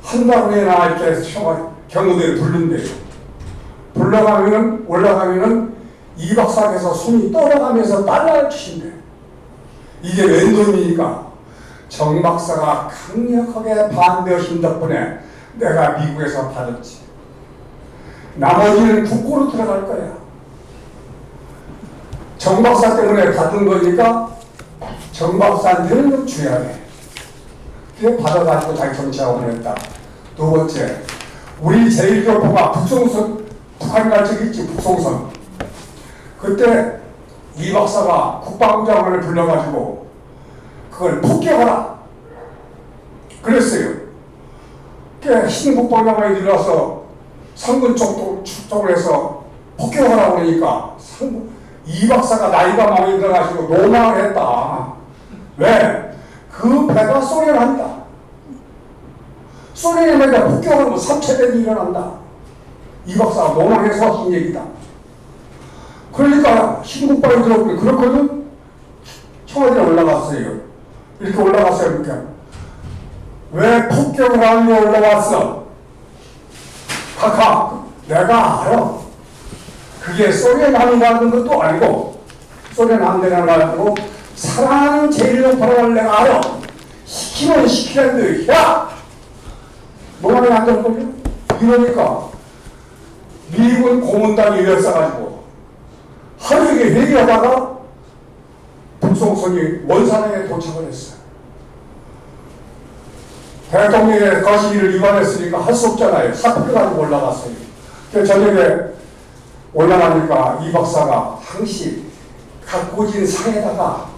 Speaker 7: 한 달 후에나 이렇게 경무대를 부른대요. 불러가면은 올라가면은 이 박사께서 손이 떨어가면서 딸라를 치신대. 이게 랜덤이니까 정 박사가 강력하게 반대하신 덕분에 내가 미국에서 받았지. 나머지는 국고로 들어갈 거야. 정 박사 때문에 받은 거니까 정 박사한테는 좀 줘야 돼. 그게 받아가지고 자기 정치하고 그랬다. 두 번째, 우리 제1교포가 북송선, 북한 갈 적 있지, 북송선. 그때 이 박사가 국방부 장관을 불러가지고 그걸 폭격하라 그랬어요. 꽤 신국방 장관이 들어와서 상군 쪽을 해서 폭격하라고 그러니까 이 박사가 나이가 많이 들어가지고 노망을 했다. 왜? 그 배가 소련 한다. 소련에 만약 폭격하면 3차전이 일어난다. 이 박사가 노망해서 한 얘기다. 그러니까 신국방이 들어오니 그렇거든. 청와대에 올라갔어요. 이렇게 올라갔어요. 그러니까 왜 폭격을 하며 올라왔어? 카카, 내가 알아. 그게 소련 함이라는 것도 알고 소련 함대라는 걸 알고 사랑하는 제1교포를 내가 알아. 시키면 시키는데 야! 노만이 안 될걸요? 이러니까 미군 고문단이 일어서가지고 하루 종일 회의하다가 북송선이 원산에 도착을 했어요. 대통령의 거시기를 위반했으니까 할 수 없잖아요. 사표를 가지고 올라갔어요. 그래서 저녁에 올라가니까 이 박사가 항시 갖고 오진 상에다가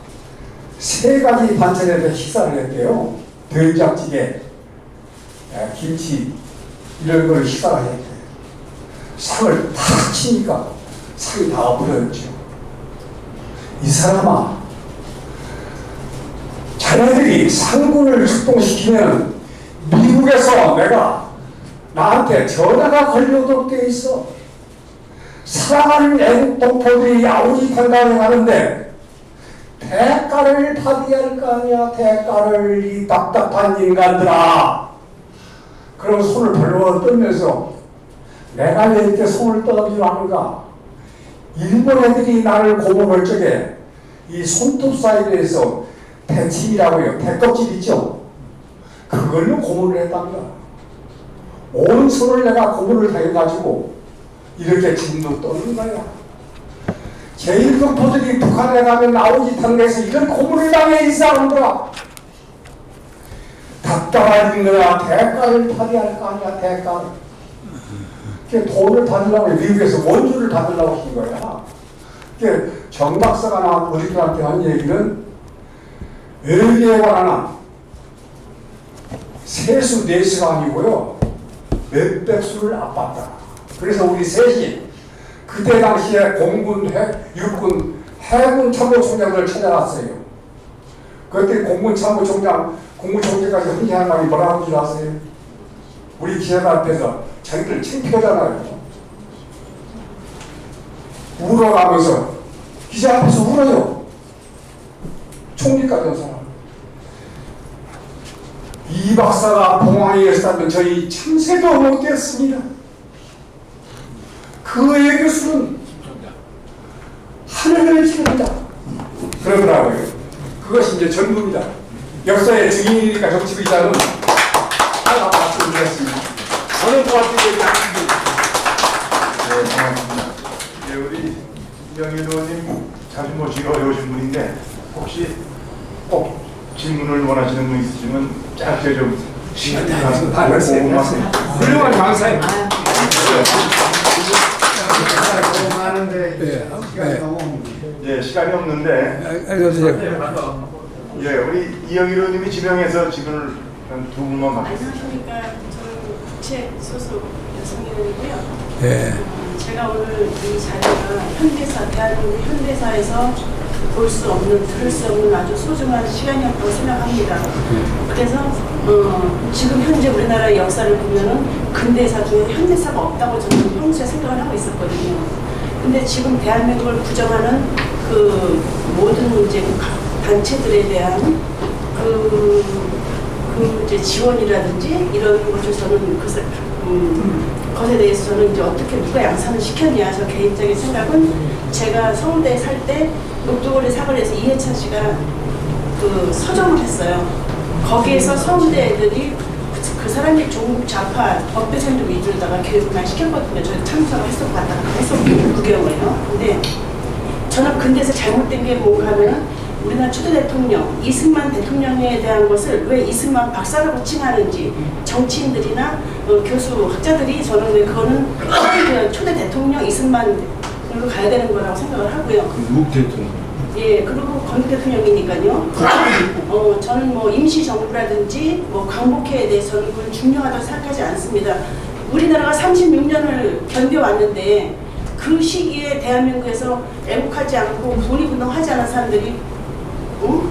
Speaker 7: 3가지 반찬에서 식사를 했대요. 된장찌개, 김치 이런 걸 식사를 했대요. 상을 탁 치니까 상이 다 엎어졌죠. 이 사람아, 자네들이 상군을 출동시키면 미국에서 내가 나한테 전화가 걸려오도록 돼 있어. 사랑하는 애국 동포들이 아우지 탄광을 하는데 대가를 받아야 할 거 아니야. 대가를, 이 답답한 인간들아. 그럼 손을 벌벌 떨면서 내가 왜 이렇게 손을 떨어지려 하는가. 일본 애들이 나를 고문할 적에 이 손톱 사이드에서 대침이라고요. 대껍질 있죠. 그걸로 고문을 했답니다. 온 손을 내가 고문을 당해가지고 이렇게 진도 떠는 거야. 제1공포들이 북한에 가면 나오지 당내에서 이런 고문을 당해 이 사람들아. 답답한 거야. 대가를 발휘할 거 아니야. 대가를. 돈을 받으려고 미국에서 원주를 받으려고 한 거야. 정 박사가 나온 어디들한테 한 얘기는 외계에 관한 세수 4수가 아니고요. 몇백 수를 압박다. 그래서 우리 셋이 그때 당시에 공군, 육군, 해군 참모총장을 찾아갔어요. 그때 공군총장까지 헌신한 말이 뭐라고 줄 아세요? 우리 기자들 앞에서 자기들 창피하잖아요. 울어가면서 기자 앞에서 울어요. 총리까지 한 사람. 이 박사가 봉황에 있었다면 저희 참새도 못했습니다. 그의 교수는 하늘을 찌릅니다. 그러더라고요. 그것이 이제 전부입니다. 역사의 증인이니까 정치기자는 하나 말씀드렸습니다. 어느 파트에
Speaker 1: 네, 고맙습니다. 예, 우리 이영일 의원님 자주 모시기 어려우신 분인데 혹시 꼭 질문을 원하시는 분 있으시면 짧게 좀 시간이
Speaker 7: 훌륭한 강사입니다.
Speaker 1: 예, 시간이 없는데 예, 우리 이영일 의원님이 지명해서 질문을 한 2분만 받겠습니다.
Speaker 6: 안녕하십니까. 저는 국채 소속 여성의원이고요.
Speaker 5: 예.
Speaker 6: 제가 오늘 이 자리가 현대사, 대한민국 현대사에서 볼 수 없는, 들을 수 없는 아주 소중한 시간이었다고 생각합니다. 그래서 지금 현재 우리나라의 역사를 보면은 근대사 중에 현대사가 없다고 저는 평소에 생각을 하고 있었거든요. 근데 지금 대한민국을 부정하는 그 모든 이제 단체들에 대한 이제 지원이라든지 이런 것을 저는 것에 대해서 저는 이제 어떻게 누가 양산을 시켰냐. 저 개인적인 생각은 제가 서울대에 살 때 녹두거리 사거리에서 이해찬 씨가 그 서점을 했어요. 거기에서 서울대 애들이 그 사람이 중국 좌파 법대생들 위주로다가 교육을 많이 시켰거든요. 저희 참석을 했었고 그 경우에요. 근데 저는 근데서 잘못된 게 뭔가 하면은 우리나라 초대 대통령 이승만 대통령에 대한 것을 왜 이승만 박사라고 칭하는지 정치인들이나 교수 학자들이 저는 왜 그거는 초대 대통령 이승만으로 가야 되는 거라고 생각을 하고요.
Speaker 2: 누구 대통령?
Speaker 6: 예, 그리고 건국 대통령이니까요. 저는 뭐 임시정부라든지 뭐 광복회에 대해서는 그건 중요하다고 생각하지 않습니다. 우리나라가 36년을 견뎌왔는데 그 시기에 대한민국에서 애국하지 않고 독립운동하지 않은 사람들이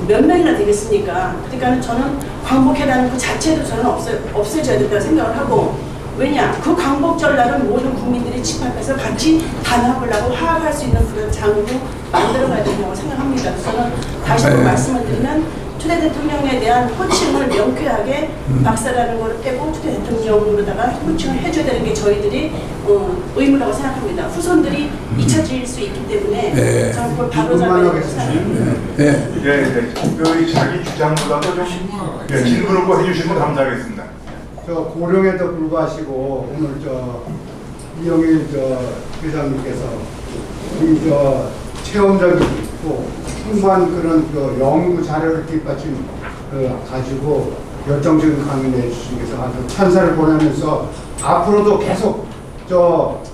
Speaker 6: 몇 명이나 되겠습니까? 그러니까 저는 광복회라는 그 자체도 저는 없애져야 된다고 생각을 하고, 왜냐? 그 광복절날은 모든 국민들이 집합해서 같이 단합을 하고 화합할 수 있는 그런 장으로 만들어가야 된다고 생각합니다. 저는 다시 한번 말씀을 드리면 초대 대통령에 대한 호칭을 명쾌하게 박사라는 걸 빼고 초대 대통령으로다가 호칭을 해줘야 되는 게 저희들이 의무라고 생각합니다. 후손들이 잊혀질 수 있기 때문에 저는 그걸 바로 잡아야 생각합니다.
Speaker 1: 네, 그 자기 주장보다도 좀 질문을 꼭 해주시면 감사하겠습니다.
Speaker 8: 저 고령에도 불구하시고 오늘 저 이영일 회장님께서 우리 체험적이고 풍부한 그런 연구 자료를 뒷받침 가지고 열정적인 강연을 해주신 것을 아주 찬사를 보내면서 앞으로도 계속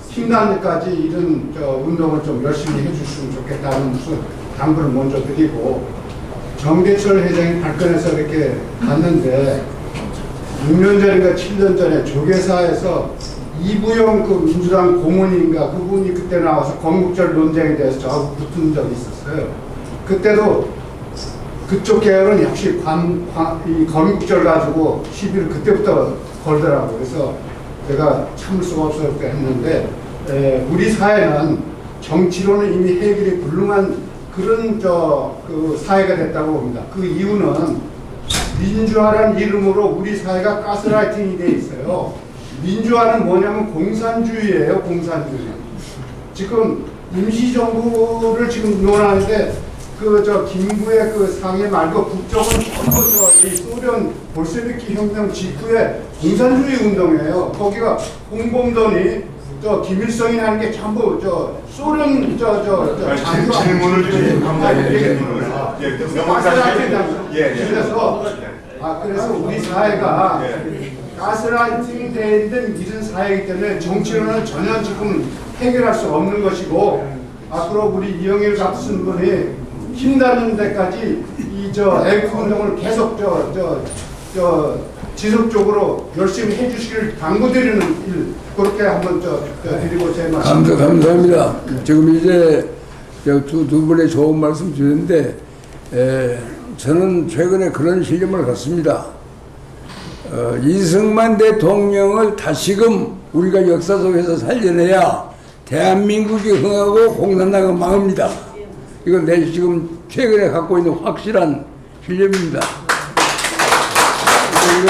Speaker 8: 힘난 데까지 이런 운동을 좀 열심히 해주시면 좋겠다는 당부를 먼저 드리고, 정대철 회장이 발끈해서 이렇게 갔는데 6년 전인가 7년 전에 조계사에서 이부영 그 민주당 고문인가 그분이 그때 나와서 건국절 논쟁에 대해서 저하고 붙은 적이 있었어요. 그때도 그쪽 계열은 역시 이 건국절 가지고 시비를 그때부터 걸더라고요. 그래서 제가 참을 수가 없어서 했는데 우리 사회는 정치로는 이미 해결이 불능한 그런 그 사회가 됐다고 봅니다. 그 이유는 민주화라는 이름으로 우리 사회가 가스라이팅이 돼 있어요. 민주화는 뭐냐면 공산주의예요. 공산주의. 지금 임시정부를 지금 논하는데 김구의 그 상해 말고 북쪽은 전부 이 소련 볼셰비키 혁명 직후에 공산주의 운동이에요. 거기가 홍범돈이 저 김일성이 하는 게 전부 저 소련
Speaker 1: 질문을 좀 감사드립니다. 질문을. 예, 명확하게. 예,
Speaker 8: 그래서 우리 사회가 가스라이팅이 되는 이런 사회이기 때문에 정치로는 전혀 지금 해결할 수 없는 것이고, 앞으로 우리 이영일 같은 분이 힘나는 데까지 이저 애국 운동을 계속 지속적으로 열심히 해주시길 당부드리는 일, 그렇게 한번 드리고 제 말씀.
Speaker 5: 감사합니다. 지금 이제 두 분의 좋은 말씀 주셨는데, 저는 최근에 그런 신념을 갖습니다. 이승만 대통령을 다시금 우리가 역사 속에서 살려내야 대한민국이 흥하고 공산당은 망합니다. 이건 내 지금 최근에 갖고 있는 확실한 신념입니다. 이건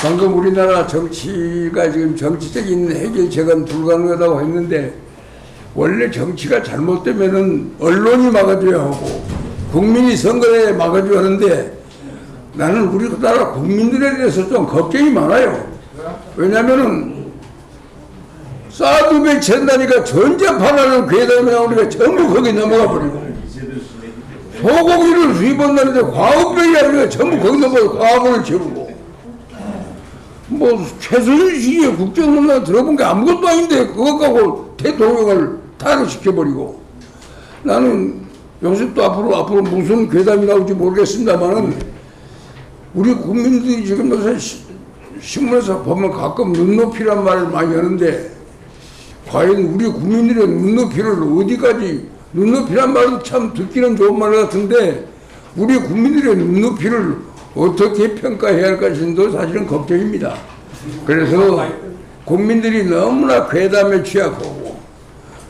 Speaker 5: 방금 우리나라 정치가 지금 정치적인 해결책은 불가능하다고 했는데, 원래 정치가 잘못되면은 언론이 막아줘야 하고 국민이 선거에 막아줘야 하는데, 나는 우리나라 국민들에 대해서 좀 걱정이 많아요. 왜냐면은 사드 배치한다니까 전자파라는 괴담이 나오니까 전부 거기 넘어가 버리고, 소고기를 수입한다는데 과업병이 아니라 전부 거기 넘어가 과업을 채우고, 뭐 최순실의 국정농단 들어본 게 아무것도 아닌데 그것 갖고 대통령을 탄핵시켜버리고, 나는 요새 또 앞으로 무슨 괴담이 나올지 모르겠습니다만은, 우리 국민들이 지금 요새 신문에서 보면 가끔 눈높이란 말을 많이 하는데, 과연 우리 국민들의 눈높이를 어디까지, 눈높이란 말은 참 듣기는 좋은 말 같은데 우리 국민들의 눈높이를 어떻게 평가해야 할 것인도 사실은 걱정입니다. 그래서 국민들이 너무나 괴담에 취약하고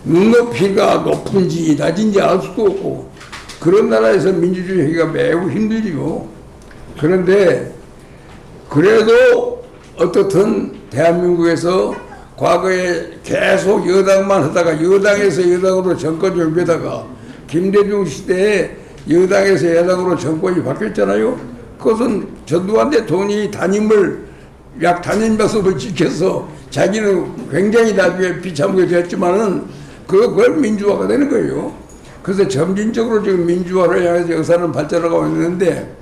Speaker 5: 눈높이가 높은지 낮은지 알 수도 없고, 그런 나라에서 민주주의가 매우 힘들지요. 그런데 그래도 어떻든 대한민국에서 과거에 계속 여당만 하다가 여당에서 여당으로 정권 정비하다가 김대중 시대에 여당에서 여당으로 정권이 바뀌었잖아요. 그것은 전두환 대통령이 약 단임 약속을 지켜서 자기는 굉장히 나중에 비참하게 되었지만은 그걸 민주화가 되는 거예요. 그래서 점진적으로 지금 민주화를 향해서 역사는 발전하고 있는데,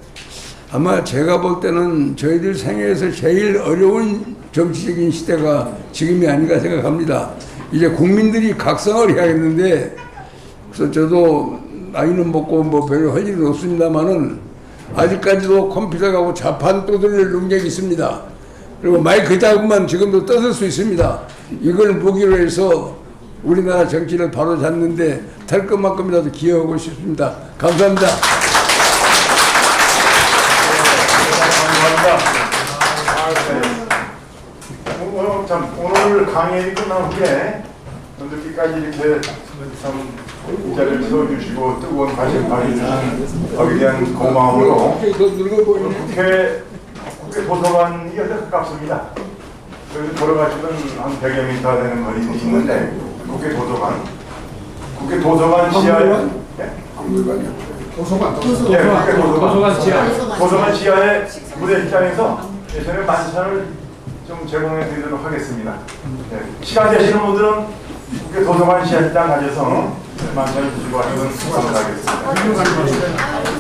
Speaker 5: 아마 제가 볼 때는 저희들 생애에서 제일 어려운 정치적인 시대가 지금이 아닌가 생각합니다. 이제 국민들이 각성을 해야겠는데, 그래서 저도 나이는 먹고 뭐 별로 할 일은 없습니다만은 아직까지도 컴퓨터하고 자판 떠들릴 능력이 있습니다. 그리고 마이크 잡으면 지금도 떠들 수 있습니다. 이걸 무기로 해서 우리나라 정치를 바로 잡는데 될 것만큼이라도 기여하고 싶습니다. 감사합니다.
Speaker 1: 오늘 강연이 끝난 후에 늦게까지 이렇게 참 이 자리를 세워주시고 뜨거운 관심 가져주신 거기에 대한 고마움으로 국회 도서관이 여기 가깝습니다. 여기 걸어가시면 한 100여 미터 되는 거리 있는데, 국회 도서관 지하에 도서관 지하에 무대식장에서 예전에 만찬을 좀 제공해 드리도록 하겠습니다. 네. 시간 되시는 분들은 국회 도서관 지하식장 가셔서 만찬을 드시고 하시면 감사하겠습니다.